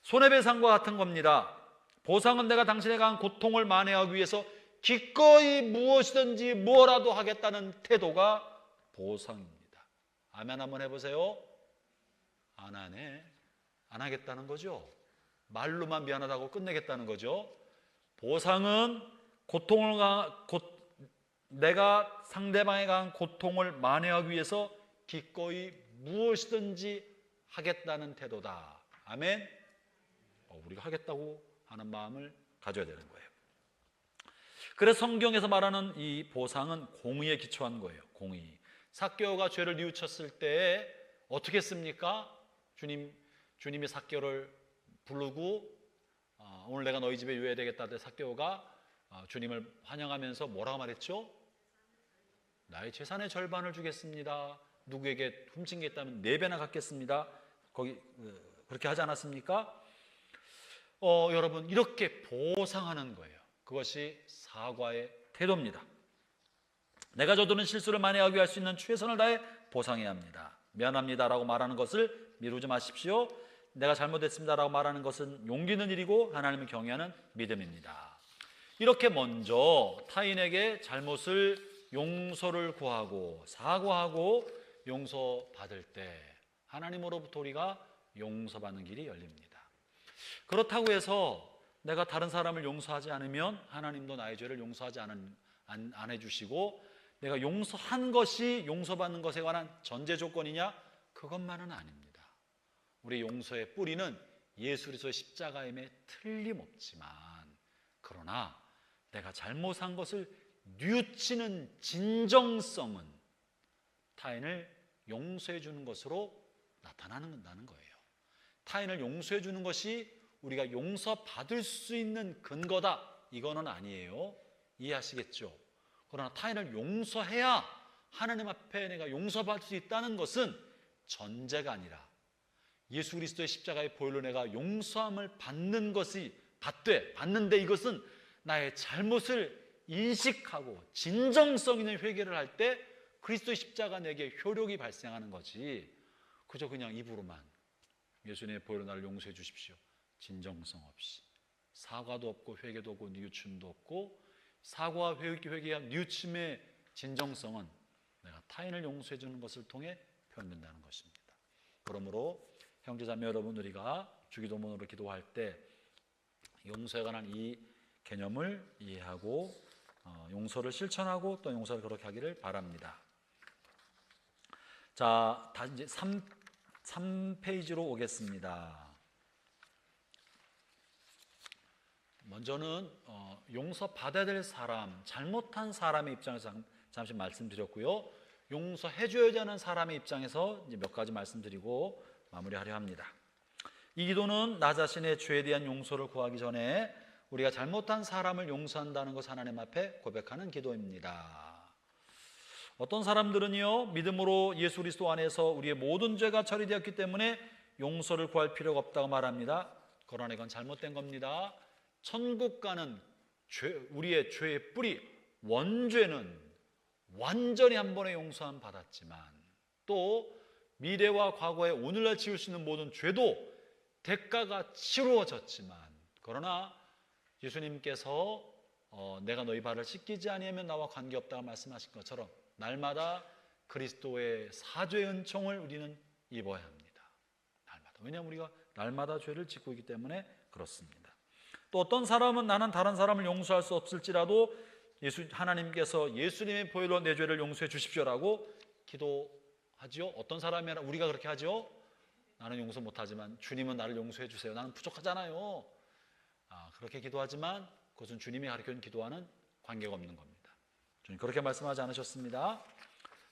손해배상과 같은 겁니다. 보상은 내가 당신에 강한 고통을 만회하기 위해서 기꺼이 무엇이든지 뭐라도 하겠다는 태도가 보상입니다. 아멘 한번 해보세요. 안 하네. 안 하겠다는 거죠. 말로만 미안하다고 끝내겠다는 거죠. 보상은 내가 상대방에 강한 고통을 만회하기 위해서 기꺼이 무엇이든지 하겠다는 태도다. 아멘. 우리가 하겠다고 하는 마음을 가져야 되는 거예요. 그래서 성경에서 말하는 이 보상은 공의에 기초한 거예요. 공의. 삭개오가 죄를 뉘우쳤을 때 어떻게 했습니까? 주님이 삭개오를 부르고 오늘 내가 너희 집에 유해야 되겠다 할 때 삭개오가 주님을 환영하면서 뭐라고 말했죠? 나의 재산의 절반을 주겠습니다. 누구에게 훔친 게 있다면 4배나 갚겠습니다. 그렇게 하지 않았습니까? 여러분, 이렇게 보상하는 거예요. 그것이 사과의 태도입니다. 내가 저지른 실수를 만회하기 위해 할 수 있는 최선을 다해 보상해야 합니다. 미안합니다라고 말하는 것을 미루지 마십시오. 내가 잘못했습니다라고 말하는 것은 용기 있는 일이고 하나님을 경외하는 믿음입니다. 이렇게 먼저 타인에게 용서를 구하고 사과하고 용서받을 때 하나님으로부터 우리가 용서받는 길이 열립니다. 그렇다고 해서 내가 다른 사람을 용서하지 않으면 하나님도 나의 죄를 용서하지 안 해주시고, 내가 용서한 것이 용서받는 것에 관한 전제 조건이냐? 그것만은 아닙니다. 우리 용서의 뿌리는 예수 그리스도의 십자가임에 틀림없지만, 그러나 내가 잘못한 것을 뉘우치는 진정성은 타인을 용서해 주는 것으로 나타나는 거예요. 타인을 용서해 주는 것이 우리가 용서받을 수 있는 근거다, 이거는 아니에요. 이해하시겠죠? 그러나 타인을 용서해야 하나님 앞에 내가 용서받을 수 있다는 것은 전제가 아니라 예수 그리스도의 십자가의 보혈로 내가 용서함을 받는데 이것은 나의 잘못을 인식하고 진정성 있는 회개를 할 때 그리스도의 십자가 내게 효력이 발생하는 거지, 그저 그냥 입으로만 예수님의 보혈로 나를 용서해 주십시오, 진정성 없이 사과도 없고 회개도 없고 뉘우침도 없고, 사과와 회개와 뉘우침의 진정성은 내가 타인을 용서해 주는 것을 통해 표현된다는 것입니다. 그러므로 형제자매 여러분, 우리가 주기도문으로 기도할 때 용서에 관한 이 개념을 이해하고 용서를 실천하고 또 용서를 그렇게 하기를 바랍니다. 자, 다시 이제 3페이지로 오겠습니다. 먼저는 용서받아야 될 사람, 잘못한 사람의 입장에서 잠시 말씀드렸고요. 용서해줘야 하는 사람의 입장에서 이제 몇 가지 말씀드리고 마무리하려 합니다. 이 기도는 나 자신의 죄에 대한 용서를 구하기 전에 우리가 잘못한 사람을 용서한다는 것을 하나님 앞에 고백하는 기도입니다. 어떤 사람들은요, 믿음으로 예수 그리스도 안에서 우리의 모든 죄가 처리되었기 때문에 용서를 구할 필요가 없다고 말합니다. 그러나 이건 잘못된 겁니다. 천국 가는 우리의 죄의 뿌리, 원죄는 완전히 한 번에 용서함 받았지만, 또 미래와 과거에 오늘날 지을 수 있는 모든 죄도 대가가 치루어졌지만, 그러나 예수님께서 내가 너희 발을 씻기지 아니하면 나와 관계없다고 말씀하신 것처럼 날마다 그리스도의 사죄의 은총을 우리는 입어야 합니다. 날마다. 왜냐하면 우리가 날마다 죄를 짓고 있기 때문에 그렇습니다. 또 어떤 사람은 나는 다른 사람을 용서할 수 없을지라도 하나님께서 예수님의 보혈로 내 죄를 용서해 주십시오라고 기도하지요. 어떤 사람이나 우리가 그렇게 하죠. 나는 용서 못하지만 주님은 나를 용서해 주세요. 나는 부족하잖아요. 그렇게 기도하지만 그것은 주님이 가르쳐준 기도와는 관계가 없는 겁니다. 주님 그렇게 말씀하지 않으셨습니다.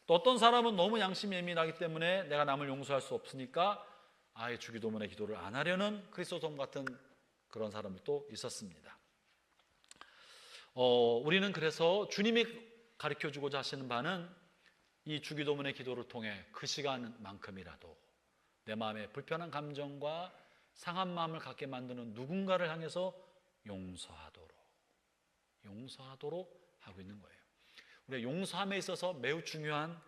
또 어떤 사람은 너무 양심이 예민하기 때문에 내가 남을 용서할 수 없으니까 아예 주기도문의 기도를 안 하려는 그리스도성 같은 그런 사람들도 있었습니다. 우리는 그래서 주님이 가르쳐주고자 하시는 바는 이 주기도문의 기도를 통해 그 시간만큼이라도 내 마음에 불편한 감정과 상한 마음을 갖게 만드는 누군가를 향해서 용서하도록 하고 있는 거예요. 우리가 용서함에 있어서 매우 중요한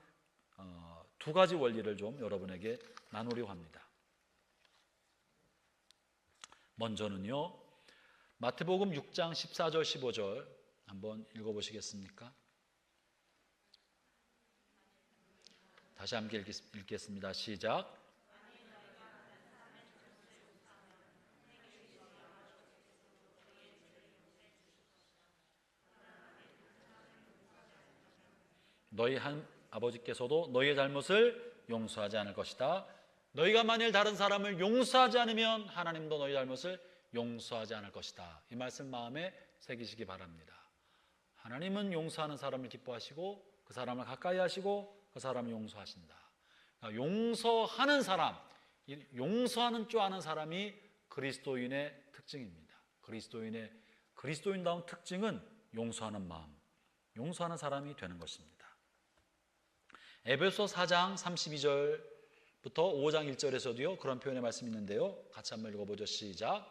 두 가지 원리를 좀 여러분에게 나누려고 합니다. 먼저는요, 마태복음 6장 14절 15절 한번 읽어보시겠습니까? 다시 함께 읽겠습니다. 시작. 너희 한 아버지께서도 너희의 잘못을 용서하지 않을 것이다. 너희가 만일 다른 사람을 용서하지 않으면 하나님도 너희 잘못을 용서하지 않을 것이다. 이 말씀 마음에 새기시기 바랍니다. 하나님은 용서하는 사람을 기뻐하시고 그 사람을 가까이 하시고 그 사람을 용서하신다. 그러니까 용서하는 사람, 용서하는 줄 아는 사람이 그리스도인의 특징입니다. 그리스도인다운 특징은 용서하는 마음, 용서하는 사람이 되는 것입니다. 에베소 4장 32절부터 5장 1절에서도요 그런 표현의 말씀이 있는데요, 같이 한번 읽어보죠. 시작.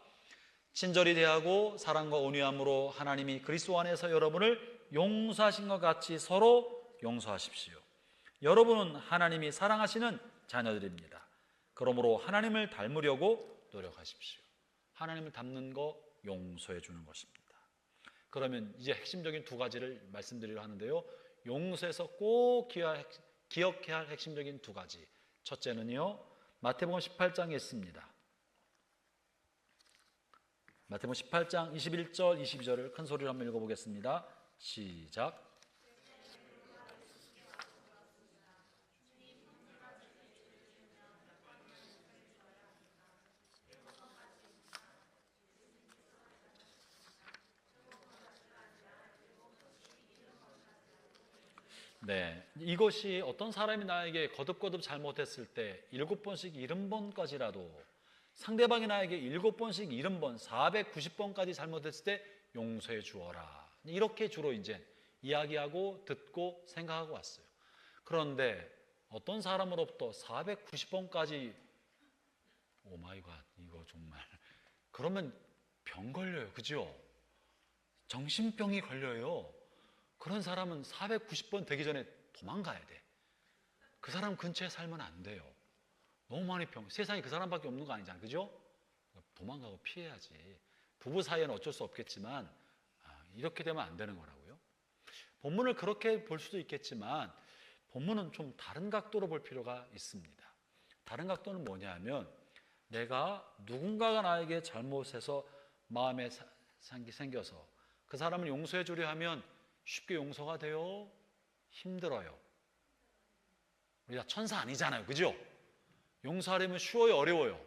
친절히 대하고 사랑과 온유함으로 하나님이 그리스도 안에서 여러분을 용서하신 것 같이 서로 용서하십시오. 여러분은 하나님이 사랑하시는 자녀들입니다. 그러므로 하나님을 닮으려고 노력하십시오. 하나님을 닮는 거 용서해 주는 것입니다. 그러면 이제 핵심적인 두 가지를 말씀드리려 하는데요, 용서에서 꼭 기억해야 할 핵심적인 두 가지. 첫째는요, 마태복음 18장에 있습니다. 마태복음 18장 21절 22절을 큰 소리로 한번 읽어보겠습니다. 시작. 네, 이것이 어떤 사람이 나에게 거듭거듭 잘못했을 때 7번씩 70번까지라도, 상대방이 나에게 7번씩 70번 490번까지 잘못했을 때 용서해 주어라, 이렇게 주로 이제 이야기하고 듣고 생각하고 왔어요. 그런데 어떤 사람으로부터 490번까지 오마이갓, 이거 정말, 그러면 병 걸려요. 그죠? 정신병이 걸려요. 그런 사람은 490번 되기 전에 도망가야 돼. 그 사람 근처에 살면 안 돼요. 너무 많이 세상에 그 사람밖에 없는 거 아니잖아요. 그죠? 도망가고 피해야지. 부부 사이에는 어쩔 수 없겠지만 이렇게 되면 안 되는 거라고요. 본문을 그렇게 볼 수도 있겠지만 본문은 좀 다른 각도로 볼 필요가 있습니다. 다른 각도는 뭐냐면, 내가 누군가가 나에게 잘못해서 마음에 생겨서 그 사람을 용서해 주려 하면 쉽게 용서가 돼요? 힘들어요. 우리 다 천사 아니잖아요. 그죠? 용서하려면 쉬워요? 어려워요?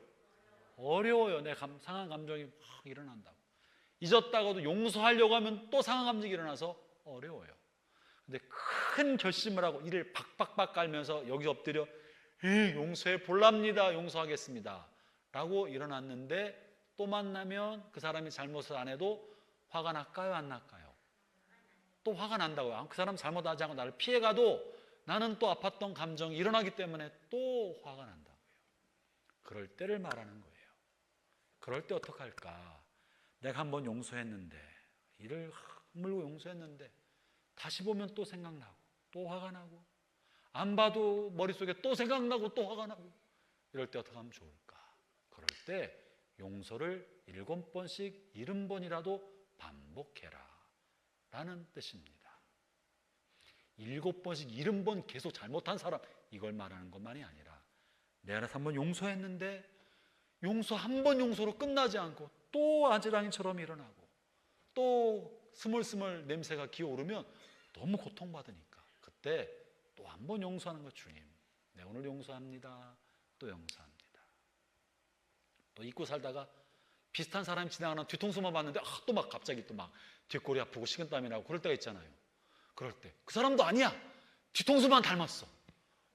어려워요. 내 상한 감정이 막 일어난다고. 잊었다가도 용서하려고 하면 또 상한 감정이 일어나서 어려워요. 근데 큰 결심을 하고 이를 박박박 깔면서 여기 엎드려 용서해 볼랍니다. 용서하겠습니다. 라고 일어났는데 또 만나면 그 사람이 잘못을 안 해도 화가 날까요? 안 날까요? 또 화가 난다고요. 그 사람 잘못하지 않고 나를 피해가도 나는 또 아팠던 감정이 일어나기 때문에 또 화가 난다고요. 그럴 때를 말하는 거예요. 그럴 때 어떡할까? 내가 한번 용서했는데, 이를 물고 용서했는데 다시 보면 또 생각나고 또 화가 나고, 안 봐도 머릿속에 또 생각나고 또 화가 나고, 이럴 때 어떻게 하면 좋을까? 그럴 때 용서를 7번씩 70번이라도 반복해라 라는 뜻입니다. 7번씩 70번 계속 잘못한 사람, 이걸 말하는 것만이 아니라 내가 한번 용서했는데 용서 한 번 용서로 끝나지 않고 또 아지랑이처럼 일어나고 또 스물스물 냄새가 기어오르면 너무 고통받으니까 그때 또 한 번 용서하는 것. 주님, 내 오늘 용서합니다. 또 용서합니다. 또 잊고 살다가 비슷한 사람이 지나가는 뒤통수만 봤는데 또 막 갑자기 또 막 뒷골이 아프고 식은땀이 나고 그럴 때가 있잖아요. 그럴 때 그 사람도 아니야, 뒤통수만 닮았어,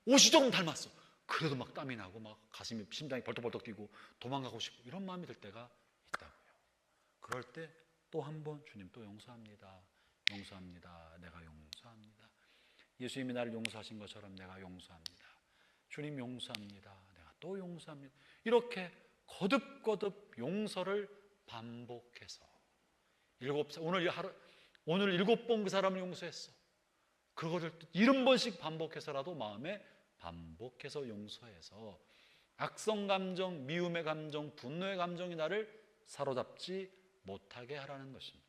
옷이 조금 닮았어. 그래도 막 땀이 나고 막 가슴이, 심장이 벌떡벌떡 뛰고 도망가고 싶고 이런 마음이 들 때가 있다고요. 그럴 때 또 한 번 주님 또 용서합니다. 용서합니다. 내가 용서합니다. 예수님이 나를 용서하신 것처럼 내가 용서합니다. 주님 용서합니다. 내가 또 용서합니다. 이렇게 거듭거듭 용서를 반복해서 오늘 7번 그 사람을 용서했어. 그거를 70번씩 반복해서라도 마음에 반복해서 용서해서 악성 감정, 미움의 감정, 분노의 감정이 나를 사로잡지 못하게 하라는 것입니다.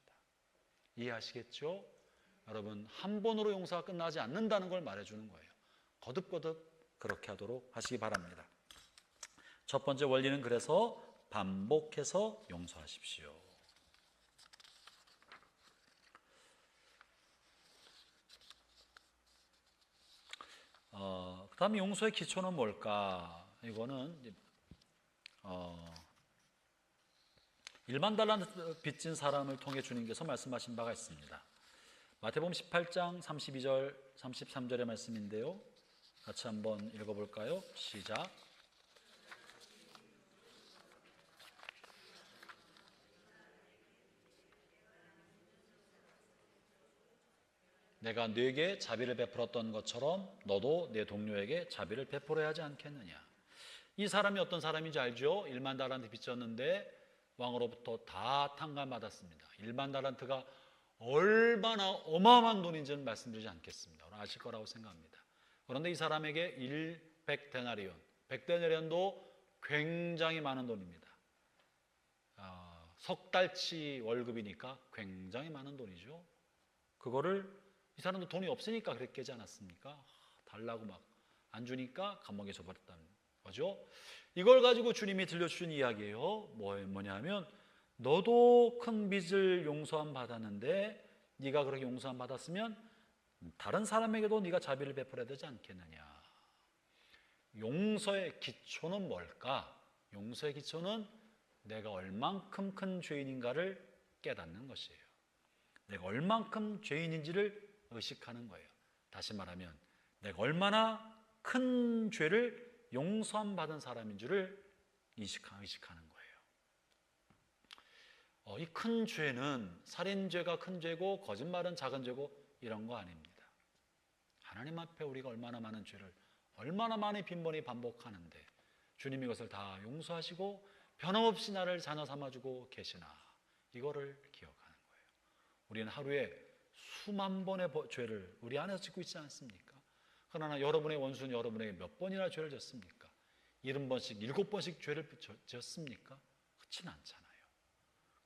이해하시겠죠? 여러분, 한 번으로 용서가 끝나지 않는다는 걸 말해주는 거예요. 거듭거듭 그렇게 하도록 하시기 바랍니다. 첫 번째 원리는 그래서 반복해서 용서하십시오. 그 다음에 용서의 기초는 뭘까? 이거는 일만 달란트 빚진 사람을 통해 주님께서 말씀하신 바가 있습니다. 마태복음 18장 32절 33절의 말씀인데요, 같이 한번 읽어볼까요? 시작. 내가 네게 자비를 베풀었던 것처럼 너도 내 동료에게 자비를 베풀어야 하지 않겠느냐. 이 사람이 어떤 사람인지 알죠? 1만 달란트 빚졌는데 왕으로부터 다 탕감받았습니다. 1만 달란트가 얼마나 어마어마한 돈인지는 말씀드리지 않겠습니다. 아실 거라고 생각합니다. 그런데 이 사람에게 100데나리온, 100데나리온도 굉장히 많은 돈입니다. 석 달치 월급이니까 굉장히 많은 돈이죠. 그거를 이 사람도 돈이 없으니까 그렇게 하지 않았습니까? 달라고 막 안 주니까 감옥에 줘버렸다는 거죠. 이걸 가지고 주님이 들려주신 이야기예요. 뭐냐 하면, 너도 큰 빚을 용서함 받았는데 네가 그렇게 용서함 받았으면 다른 사람에게도 네가 자비를 베풀어야 되지 않겠느냐. 용서의 기초는 뭘까? 용서의 기초는 내가 얼만큼 큰 죄인인가를 깨닫는 것이에요. 내가 얼만큼 죄인인지를 의식하는 거예요. 다시 말하면 내가 얼마나 큰 죄를 용서함 받은 사람인 줄을 의식하는 거예요. 이 큰 죄는 살인죄가 큰 죄고 거짓말은 작은 죄고 이런 거 아닙니다. 하나님 앞에 우리가 얼마나 많은 죄를 얼마나 많이 빈번히 반복하는데 주님이 이것을 다 용서하시고 변함없이 나를 자녀 삼아주고 계시나, 이거를 기억하는 거예요. 우리는 하루에 수만 번의 죄를 우리 안에서 짓고 있지 않습니까? 그러나 여러분의 원수는 여러분에게 몇 번이나 죄를 졌습니까? 70번씩, 7번씩 죄를 지었습니까? 그렇지는 않잖아요.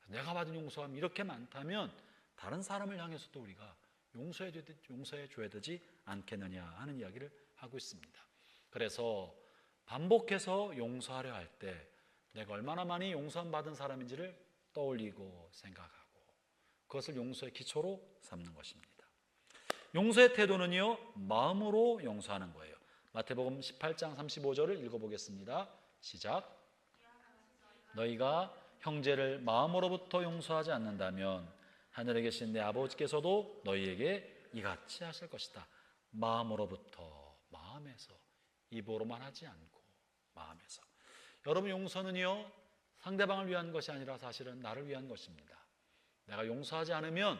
내가 받은 용서함이 이렇게 많다면 다른 사람을 향해서도 우리가 용서해 줘야 되지 않겠느냐 하는 이야기를 하고 있습니다. 그래서 반복해서 용서하려 할 때 내가 얼마나 많이 용서함 받은 사람인지를 떠올리고 생각하고 그것을 용서의 기초로 삼는 것입니다. 용서의 태도는요, 마음으로 용서하는 거예요. 마태복음 18장 35절을 읽어보겠습니다. 시작. 너희가 형제를 마음으로부터 용서하지 않는다면 하늘에 계신 내 아버지께서도 너희에게 이같이 하실 것이다. 마음으로부터, 마음에서, 입으로만 하지 않고 마음에서. 여러분, 용서는요 상대방을 위한 것이 아니라 사실은 나를 위한 것입니다. 내가 용서하지 않으면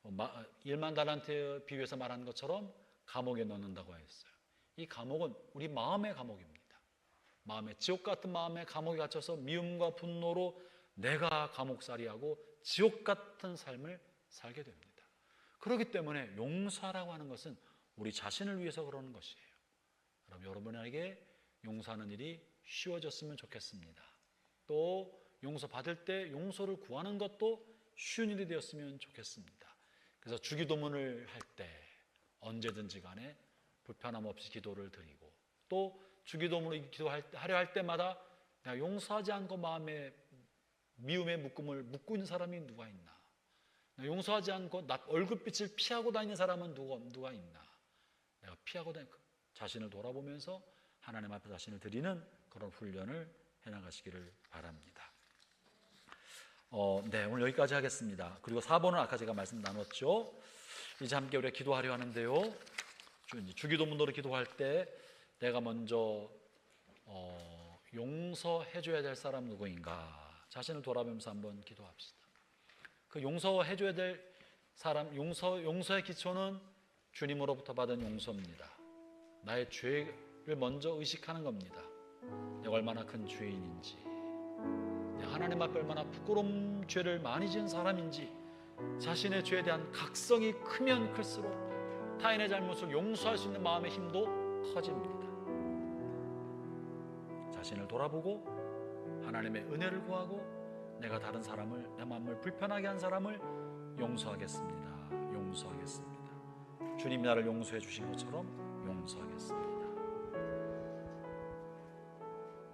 1만 달란트에 비유해서 말한 것처럼 감옥에 넣는다고 했어요. 이 감옥은 우리 마음의 감옥입니다. 마음의 지옥 같은 마음의 감옥에 갇혀서 미움과 분노로 내가 감옥살이하고 지옥 같은 삶을 살게 됩니다. 그렇기 때문에 용서하라고 하는 것은 우리 자신을 위해서 그러는 것이에요. 그럼 여러분에게 용서하는 일이 쉬워졌으면 좋겠습니다. 또 용서받을 때 용서를 구하는 것도 쉬운 일이 되었으면 좋겠습니다. 그래서 주기도문을 할 때 언제든지 간에 불편함 없이 기도를 드리고, 또 주기도문을 기도하려 할 때마다 내가 용서하지 않고 마음에 미움의 묶음을 묶고 있는 사람이 누가 있나, 용서하지 않고 얼굴빛을 피하고 다니는 사람은 누가 있나, 내가 피하고 다니는 자신을 돌아보면서 하나님 앞에 자신을 드리는 그런 훈련을 해나가시기를 바랍니다. 네, 오늘 여기까지 하겠습니다. 그리고 4번은 아까 제가 말씀 나눴죠. 이제 함께 우리가 기도하려 하는데요, 주기도문으로 기도할 때 내가 먼저 용서해줘야 될 사람 누구인가, 자신을 돌아보면서 한번 기도합시다. 그 용서해줘야 될 사람, 용서의 기초는 주님으로부터 받은 용서입니다. 나의 죄를 먼저 의식하는 겁니다. 내가 얼마나 큰 죄인인지, 내가 하나님 앞에 얼마나 부끄러운 죄를 많이 지은 사람인지, 자신의 죄에 대한 각성이 크면 클수록 타인의 잘못을 용서할 수 있는 마음의 힘도 커집니다. 자신을 돌아보고 하나님의 은혜를 구하고 내가 다른 사람을, 내 마음을 불편하게 한 사람을 용서하겠습니다. 용서하겠습니다. 주님이 나를 용서해 주신 것처럼 용서하겠습니다.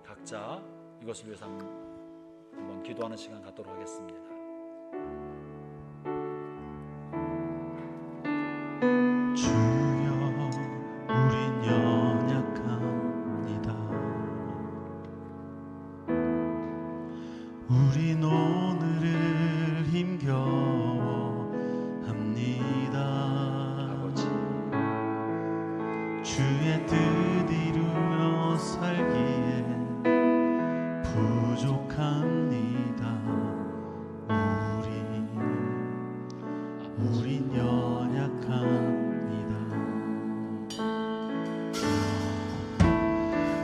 각자 이것을 위해서 한번 기도하는 시간 갖도록 하겠습니다. 우린 오늘을 힘겨워합니다. 아버지, 주의 뜻 이루며 살기에 부족합니다. 우린 연약합니다.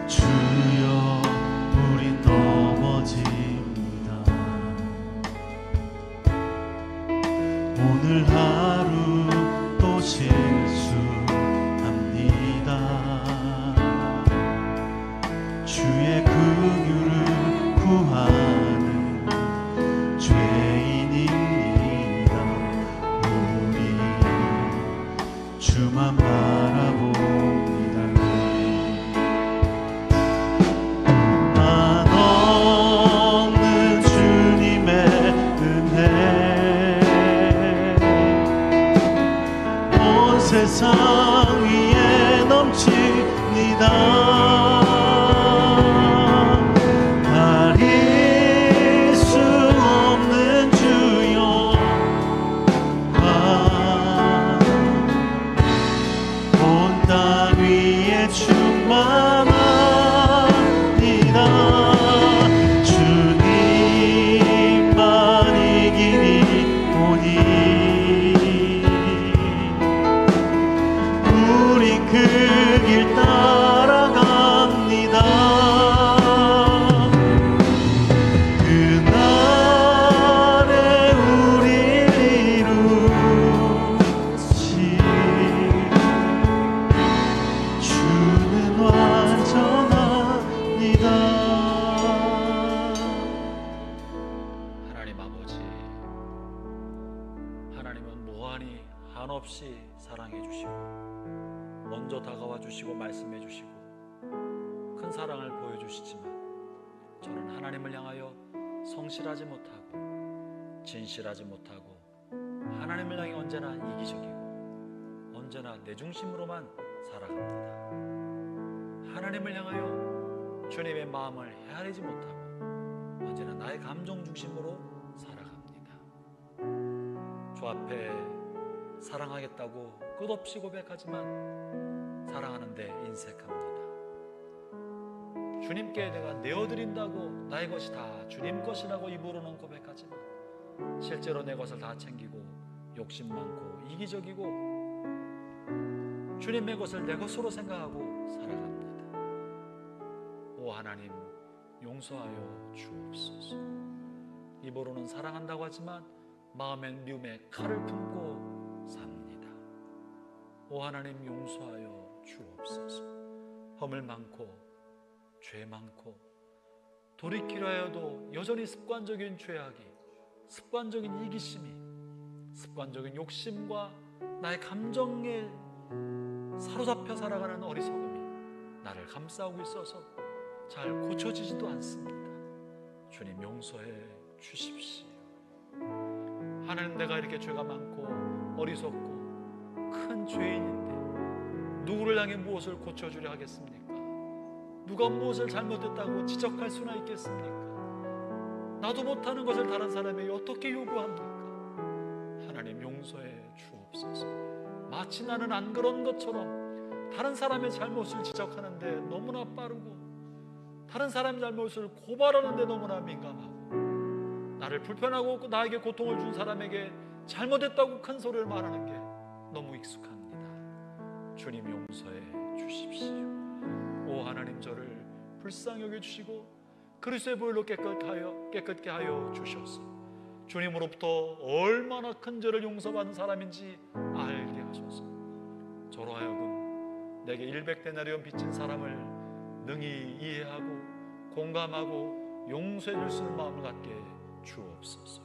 주여, 우린 넘어집니다. 오늘 하루 또 실수합니다. 주의 긍휼을 구하는 죄인입니다. 우리 주만 바라봅니다. 한없는 주님의 은혜 온 세상 위에 넘칩니다. 가릴 수 없는 주여, 온 땅 위에 충만합니다. 주님만 이 길이 오니 우리 그 길 따라갑니다. 그날에 우리 이루시 주는 완전합니다. 하나님 아버지, 하나님은 무한히 한없이 사랑해 주시고 먼저 다가와 주시고 말씀해 주시고 큰 사랑을 보여주시지만, 저는 하나님을 향하여 성실하지 못하고 진실하지 못하고 하나님을 향해 언제나 이기적이고 언제나 내 중심으로만 살아갑니다. 하나님을 향하여 주님의 마음을 헤아리지 못하고 언제나 나의 감정 중심으로 살아갑니다. 주 앞에 사랑하겠다고 끝없이 고백하지만 사랑하는데 인색합니다. 주님께 내가 내어드린다고 나의 것이 다 주님 것이라고 입으로는 고백하지만 실제로 내 것을 다 챙기고 욕심 많고 이기적이고 주님의 것을 내 것으로 생각하고 살아갑니다. 오 하나님, 용서하여 주옵소서. 입으로는 사랑한다고 하지만 마음엔 미움의 칼을 품고 삽니다. 오 하나님, 용서하여 주옵소서. 허물 많고 죄 많고 돌이키려 해도 여전히 습관적인 죄악이, 습관적인 이기심이, 습관적인 욕심과 나의 감정에 사로잡혀 살아가는 어리석음이 나를 감싸고 있어서 잘 고쳐지지도 않습니다. 주님, 용서해 주십시오. 하나님, 내가 이렇게 죄가 많고 어리석고 큰 죄인인데 누구를 향해 무엇을 고쳐주려 하겠습니까? 누가 무엇을 잘못했다고 지적할 수나 있겠습니까? 나도 못하는 것을 다른 사람에게 어떻게 요구합니까? 하나님, 용서해 주옵소서. 마치 나는 안 그런 것처럼 다른 사람의 잘못을 지적하는데 너무나 빠르고 다른 사람의 잘못을 고발하는데 너무나 민감하고 나를 불편하고 나에게 고통을 준 사람에게 잘못했다고 큰 소리를 말하는 게 너무 익숙합니다. 주님, 용서해 주십시오. 오 하나님, 저를 불쌍히 여겨주시고 그리스도의 보혈로 깨끗게 하여 주셔서 주님으로부터 얼마나 큰 죄를 용서받은 사람인지 알게 하셔서 저로 하여금 내게 100데나리온 빚진 사람을 능히 이해하고 공감하고 용서해 줄 수 있는 마음을 갖게 주옵소서.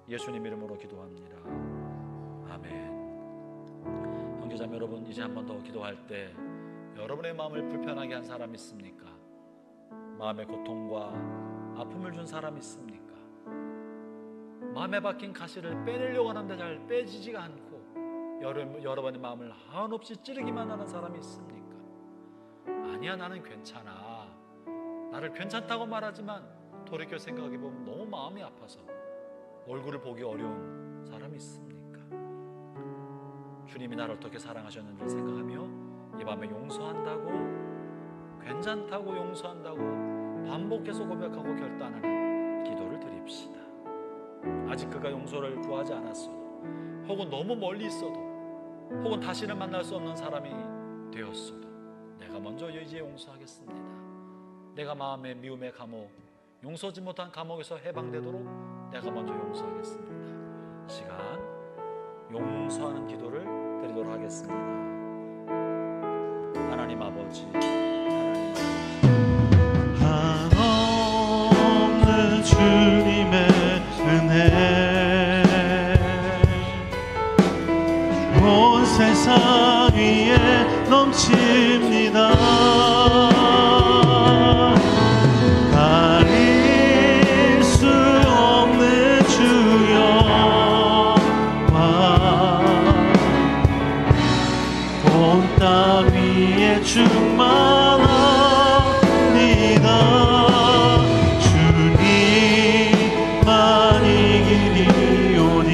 예수님 이름으로 기도합니다. 아멘. 형제자매 여러분, 이제 한 번 더 기도할 때 여러분의 마음을 불편하게 한 사람 있습니까? 마음의 고통과 아픔을 준 사람 있습니까? 마음에 박힌 가시를 빼내려고 하는데 잘 빼지지가 않고 여러분의 마음을 한없이 찌르기만 하는 사람이 있습니까? 아니야, 나는 괜찮아. 나를 괜찮다고 말하지만 돌이켜 생각해보면 너무 마음이 아파서 얼굴을 보기 어려운 사람이 있습니까? 주님이 나를 어떻게 사랑하셨는지 생각하며 이 밤에 용서한다고, 괜찮다고 용서한다고 반복해서 고백하고 결단하는 기도를 드립시다. 아직 그가 용서를 구하지 않았어도, 혹은 너무 멀리 있어도, 혹은 다시는 만날 수 없는 사람이 되었어도 내가 먼저 이제 용서하겠습니다. 내가 마음의 미움의 감옥, 용서지 못한 감옥에서 해방되도록 내가 먼저 용서하겠습니다. 시간 용서하는 기도를 드리도록 하겠습니다. 하나님 아버지, 한없는 주님의 은혜 온 세상 위에 넘칩니다. 가릴 수 없는 주여 온 땅 위에 충만합니다. 주님만이 길이오니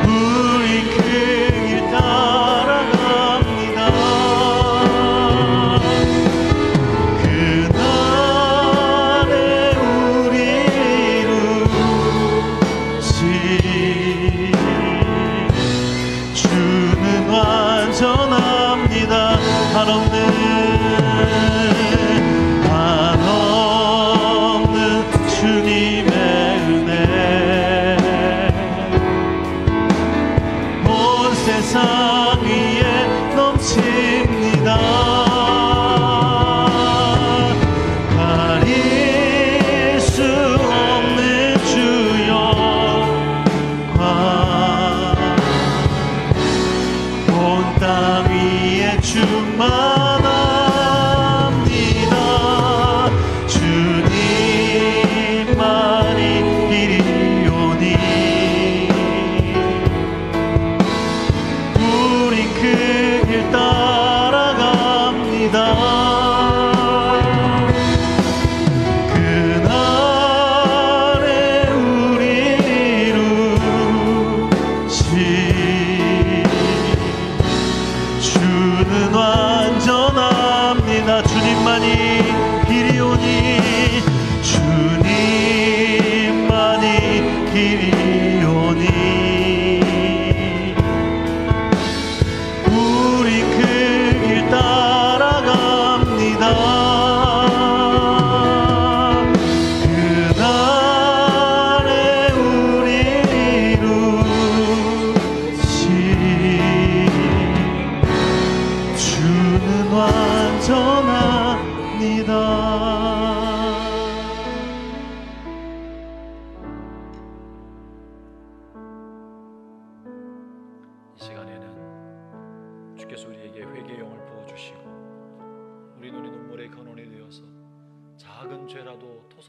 우리 그 길 따라갑니다. 그날에 우리 이루시 주는 완전합니다. 한없는 주님의 은혜 온 세상 위에 넘칩니다. 가릴 수 없는 주여 온 땅 위에 충만합니다. 주님만이 길이오니 우리 그 길 따라가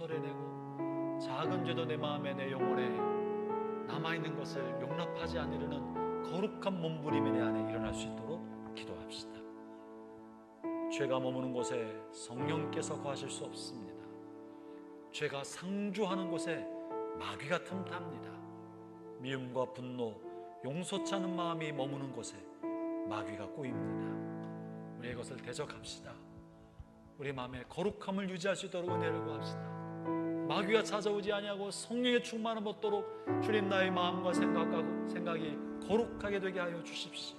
용서해내고 작은 죄도 내 마음에 내 영혼에 남아있는 것을 용납하지 않으려는 거룩한 몸부림이 내 안에 일어날 수 있도록 기도합시다. 죄가 머무는 곳에 성령께서 거하실 수 없습니다. 죄가 상주하는 곳에 마귀가 틈탑니다. 미움과 분노, 용서치 않은 마음이 머무는 곳에 마귀가 꼬입니다. 우리 이것을 대적합시다. 우리 마음에 거룩함을 유지할 수 있도록 은혜를 구합시다. 마귀가 찾아오지 아니하고 성령의 충만함 얻도록 주님 나의 마음과 생각이 거룩하게 되게 하여 주십시오.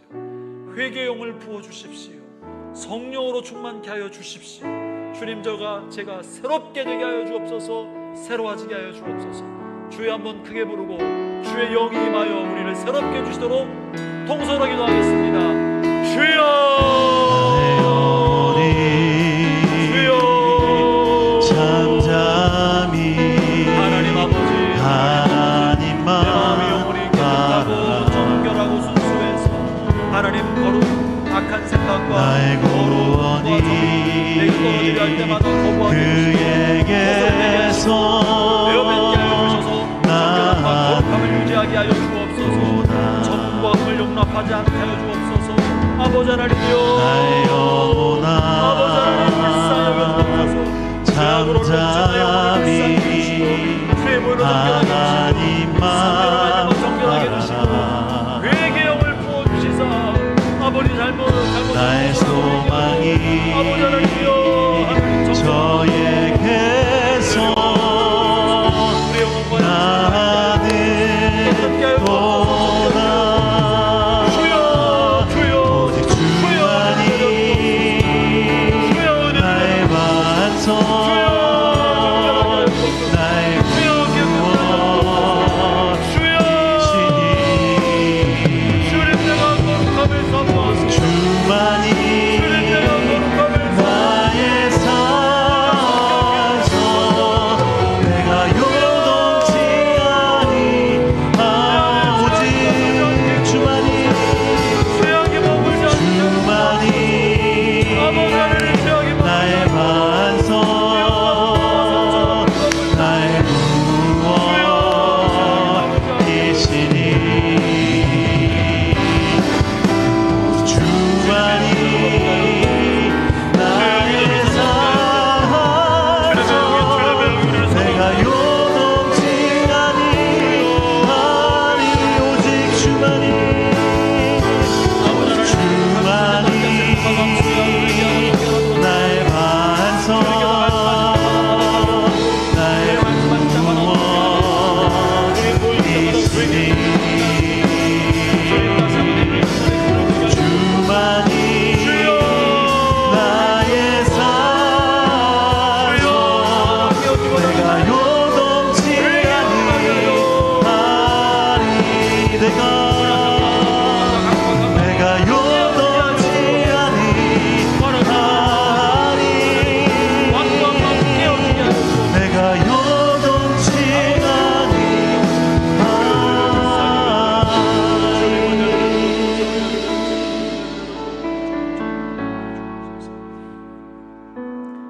회개의 영을 부어주십시오. 성령으로 충만케 하여 주십시오. 주님 제가 새롭게 되게 하여 주옵소서. 새로워지게 하여 주옵소서. 주여 한번 크게 부르고 주의 영이 임하여 우리를 새롭게 해주시도록 통성으로 기도하겠습니다. 주여 잠잠히 하나님 아버지 하나님만 내 마음이 영혼이 깨끗하고 정결하고 순수해서 하나님 거룩 악한 생각과 나의 구원이 내가 떨어지려 할 때마다 거부하게 그에게서 내어뱉게 하여 주셔서 정결함과 거룩함을 유지하게 하여 주옵소서. 정과 흠을 용납하지 않게 하여 주옵소서. 아버지 하나님이여 아버지 하나님 불쌍히 여겨 주옵소서. 잠잠히 하나님만 바라라. 회개의 영을 부어주시사 아버지 잘못 나의 소망이 아버지 하나님이여 저에게서 나는 보다 오직 주만이 나의 반석 나의 구원이시니 주만이 나의 산소 내가 요동치 아니 오직 주만이 나의 반석 나의 구원이시니 주만이 나의 산소 내가 요동치 아니 오직 주만이 나의 반석 나의 구원이시니 주만이 나의 산소 내가 요동치 아니 내가 요동치 아니 내가 요동치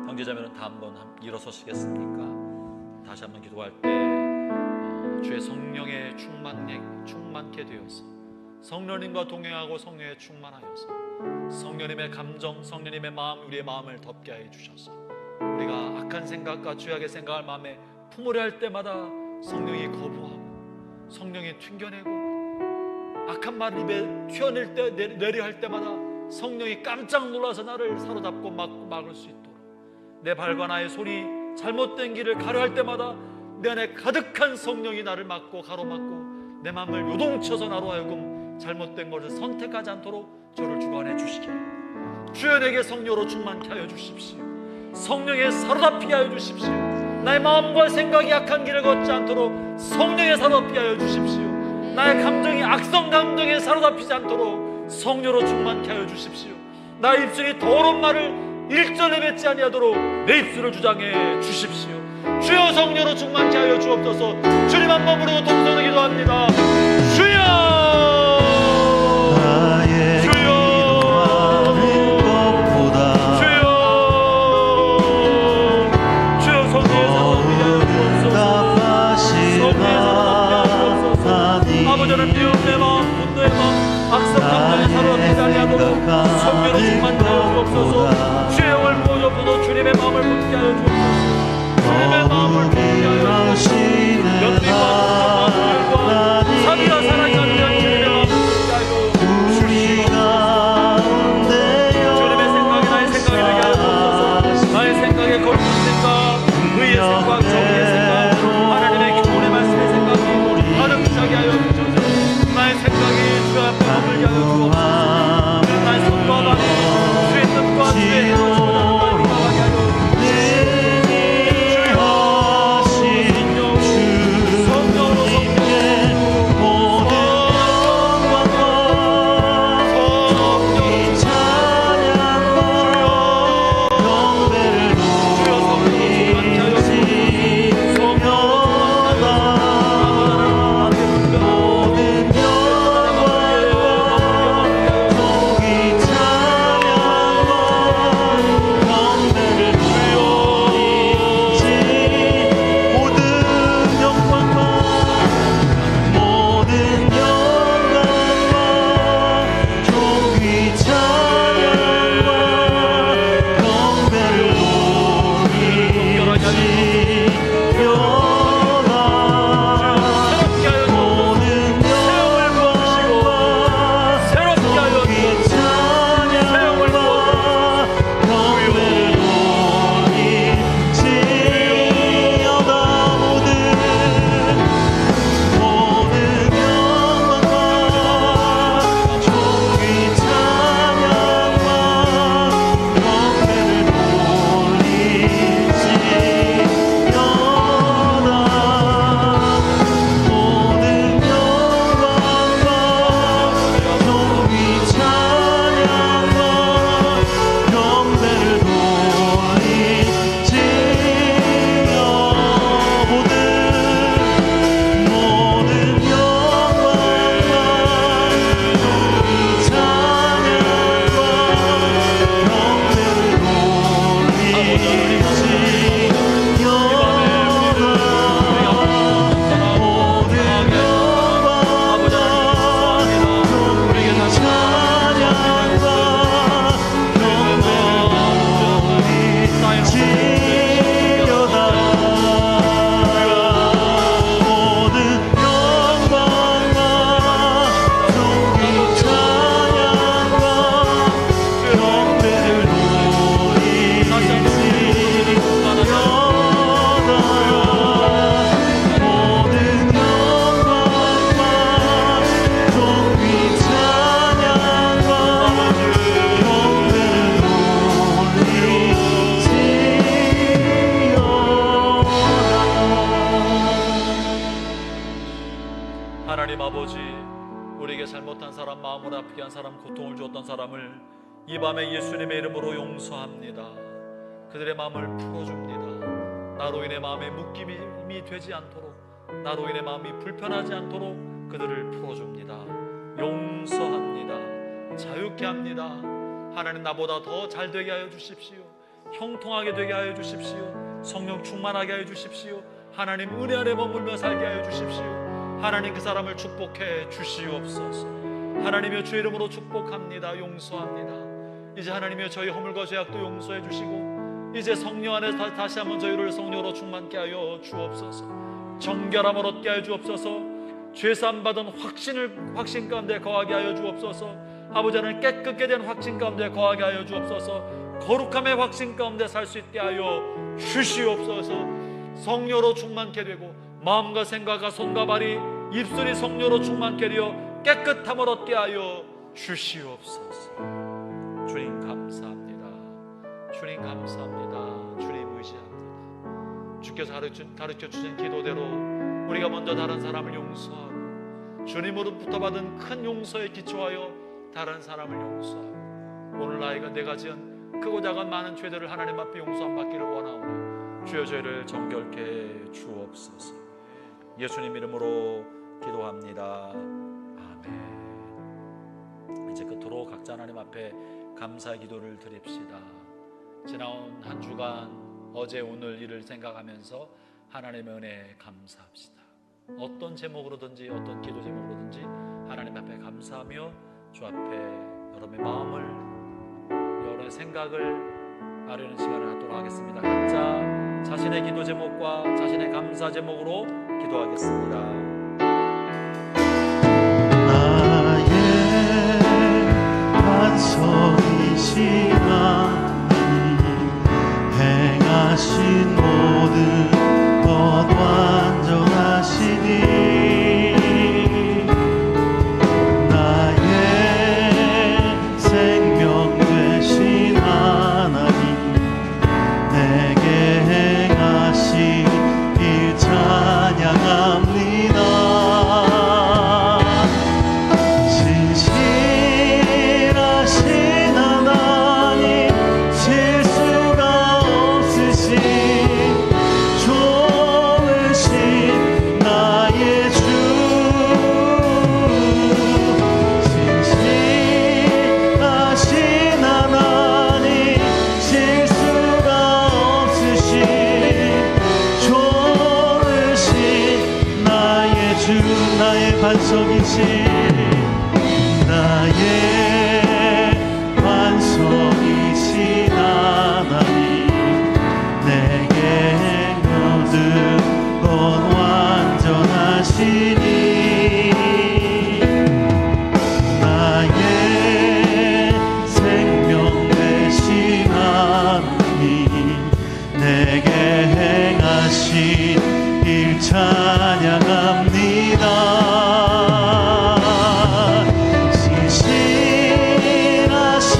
형제자매는 다 한번 일어서시겠습니까? 다시 한번 기도할 때 주의 성령에 충만케 되어서 성령님과 동행하고 성령에 충만하여서 성령님의 감정, 성령님의 마음, 우리의 마음을 덮게 하여 주셔서 우리가 악한 생각과 죄악의 생각을 마음에 품으려 할 때마다 성령이 거부하고 성령이 튕겨내고 악한 말 입에 튀어낼 때 내려 할 때마다 성령이 깜짝 놀라서 나를 사로잡고 막을 수 있도록 내 발과 나의 손이 잘못된 길을 가려할 때마다 내 안에 가득한 성령이 나를 막고 가로막고 내 마음을 요동쳐서 나로 하여금 잘못된 것을 선택하지 않도록 저를 주관해 주시게 주여 내게 성령으로 충만케 하여 주십시오. 성령에 사로잡히게 하여 주십시오. 나의 마음과 생각이 악한 길을 걷지 않도록 성령에 사로잡히게 하여 주십시오. 나의 감정이 악성 감정에 사로잡히지 않도록 성령으로 충만케 하여 주십시오. 나의 입술이 더러운 말을 일전에 맺지 아니하도록 내 입술을 주장해 주십시오. 주여 성령으로 충만케 하여 주옵소서. 주님 한 번 부르고 동성으로 기도합니다. 주여 나의 기도하는 것보다 주여 성령의 사랑을 하루 어떻게 하도록 성령으로 충만케 하여 주옵소서. 주의 영을 부어주옵소서. 주님의 마음을 붙게 하여 주옵소서. 주님의 마음을 붙게 하여 주옵소서. 연민과 걱정과 불과 사비가 사랑이 않는 주님의 마음을 붙게 하여 주시옵소서. 주님의 생각이 나의 생각이 되게 하여 주옵소서. 나의 생각에 거룩한 생각, 의의 생각, 정의의 생각, 하나님의 기도의 말씀의 생각이 가득차게 하여 주옵소서. 나의 생각이 주 앞에 머물게 하여 주옵소서. 나의 손과 발이 주의 뜻과 주의 행하심을 나가게 하여 하나님 아버지, 우리에게 잘못한 사람, 마음을 아프게 한 사람, 고통을 주었던 사람을 이 밤에 예수님의 이름으로 용서합니다. 그들의 마음을 풀어줍니다. 나로 인해 마음에 묶임이 되지 않도록, 나로 인해 마음이 불편하지 않도록 그들을 풀어줍니다. 용서합니다. 자유케 합니다. 하나님, 나보다 더 잘 되게 하여 주십시오. 형통하게 되게 하여 주십시오. 성령 충만하게 하여 주십시오. 하나님, 은혜 안에 머물며 살게 하여 주십시오. 하나님, 그 사람을 축복해 주시옵소서. 하나님이여, 주의 이름으로 축복합니다. 용서합니다. 이제 하나님이여, 저희 허물과 죄악도 용서해 주시고, 이제 성령 안에서 다시 한번 저희를 성령으로 충만케 하여 주옵소서. 정결함을 얻게 하여 주옵소서. 죄사함 받은 확신 가운데 거하게 하여 주옵소서. 아버지 하나님, 깨끗게 된 확신 가운데 거하게 하여 주옵소서. 거룩함의 확신 가운데 살 수 있게 하여 주시옵소서. 성령으로 충만케 되고, 마음과 생각과 손과 발이 입술이 성령으로 충만케 되어 깨끗함을 얻게 하여 주시옵소서. 주님 감사합니다. 주님 감사합니다. 주님 의지합니다. 주께서 가르쳐 주신 기도대로 우리가 먼저 다른 사람을 용서하고, 주님으로부터 받은 큰 용서에 기초하여 다른 사람을 용서하고, 오늘 내가 지은 크고 작은 많은 죄들을 하나님 앞에 용서함 받기를 원하오니 주여, 저희를 정결케 해 주옵소서. 예수님 이름으로 기도합니다. 아멘. 이제 끝으로 각자 하나님 앞에 감사의 기도를 드립시다. 지나온 한 주간, 어제 오늘 일을 생각하면서 하나님의 은혜에 감사합시다. 어떤 제목으로든지, 어떤 기도 제목으로든지 하나님 앞에 감사하며 주 앞에 여러분의 마음을, 여러분의 생각을 아뢰는 시간을 갖도록 하겠습니다. 각자 자신의 기도 제목과 자신의 감사 제목으로 기도하겠습니다. 나의 반석이신 하나님, 행하신 모든 것 완전하시니 나의 생명 되신 하나님, 내게 행하신 일 찬양합니다. 진실하신 하나님, 실수가 없으신 좋으신 나의 주, 진실하신 하나님, 실수가 없으신 좋으신 나의 주, 나의 반석이신, 나의 반석이신 하나님, 내게 모든 것 완전하시니 나의 생명 되신 하나님, 내게 행하신 일 찬양합니다. 진실하신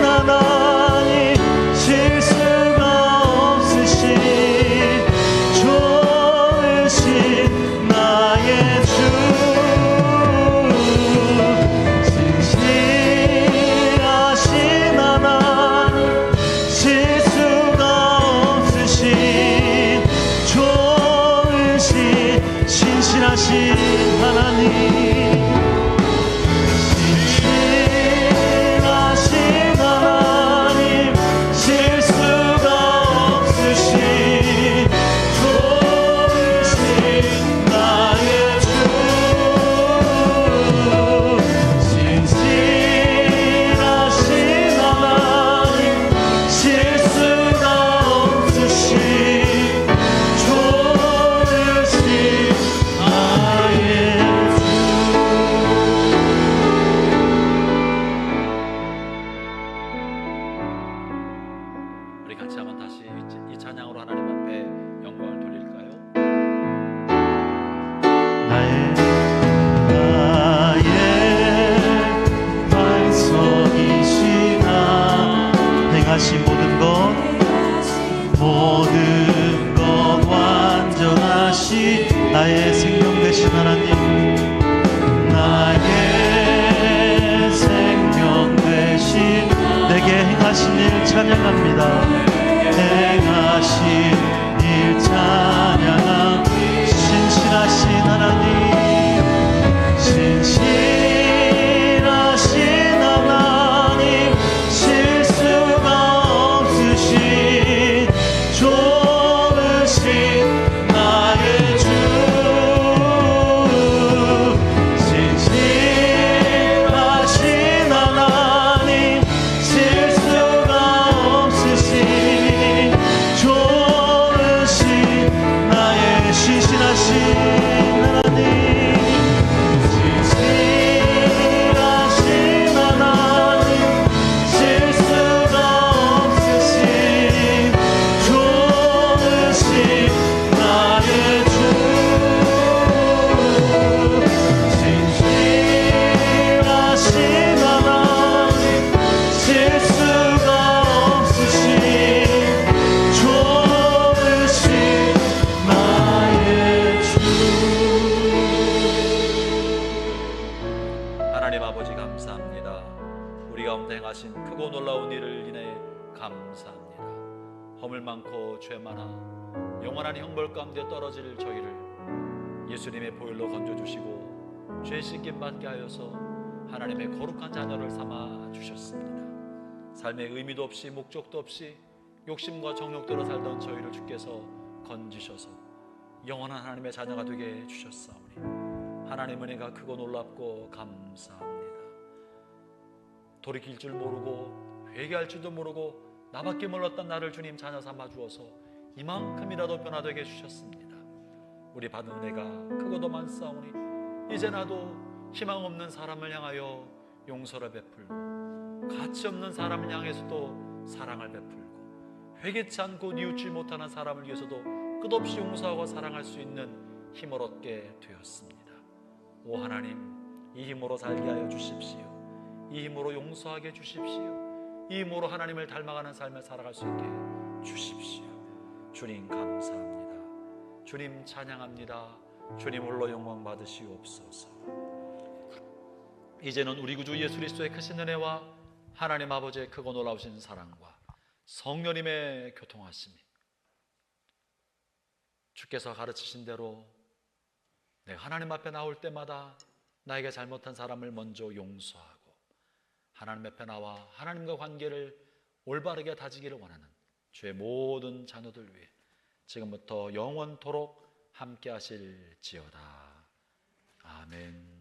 하나님, 실수가 없으신 좋으신 나의 주, 진실하신 하나님, 실수가 없으신 좋으신 신실하신 하나님, 진실하신 하나님, 실수가 없으신 좋으신 나의 주, 진실하신 하나님, 실수가 없으신 좋으신 나의 주. 우리 같이 한번 다시 이 찬양으로 하나님 앞에 영광을 돌릴까요? 나의 반석이신 하나님, 행하신 모든 것 완전하신 나의 생명 되신 하나님, 나의 생명 되신, 내게 행하신 일 찬양합니다. 행하신 일 찬양합니다. 신실하신 하나님, 신실하신 하나님, 실수가 없으신 좋으신 나의 주, 진실하신 하나님, 실수가 없으신 좋으신 나의 신실하신 하나님, 진실하신 하나님, 실수가 없으신 좋으신 나의 주, 진실하신 하나님, 실수가 없으신 좋으신 나의 주. 하나님 아버지 감사합니다. 우리 가운데 행하신 크고 놀라운 일을 인해 감사합니다. 허물 많고 죄 많아 영원한 형벌 가운데 떨어질 저희를 예수님의 보혈로 건져주시고 죄 씻김 받게 하여서 하나님의 거룩한 자녀를 삼아 주셨습니다. 삶의 의미도 없이 목적도 없이 욕심과 정욕대로 살던 저희를 주께서 건지셔서 영원한 하나님의 자녀가 되게 해주셨사오니 하나님 은혜가 크고 놀랍고 감사합니다. 돌이킬 줄 모르고 회개할 줄도 모르고 나밖에 몰랐던 나를 주님 자녀 삼아 주어서 이만큼이라도 변화되게 해주셨습니다. 우리 받은 은혜가 크고도 많사오니 이제 나도 희망 없는 사람을 향하여 용서를 베풀고 가치 없는 사람을 향해서도 사랑을 베풀고 회개치 않고 뉘우치 못하는 사람을 위해서도 끝없이 용서하고 사랑할 수 있는 힘을 얻게 되었습니다. 오 하나님, 이 힘으로 살게 하여 주십시오. 이 힘으로 용서하게 해주십시오. 이 힘으로 하나님을 닮아가는 삶을 살아갈 수 있게 주십시오. 주님 감사합니다. 주님 찬양합니다. 주님 홀로 영광 받으시옵소서. 이제는 우리 구주 예수 그리스도의 크신 은혜와 하나님 아버지의 크고 놀라우신 사랑과 성령님의 교통하심이 주께서 가르치신 대로 내가 하나님 앞에 나올 때마다 나에게 잘못한 사람을 먼저 용서하고 하나님 앞에 나와 하나님과 관계를 올바르게 다지기를 원하는 주의 모든 자녀들 위해 지금부터 영원토록 함께 하실지어다. 아멘.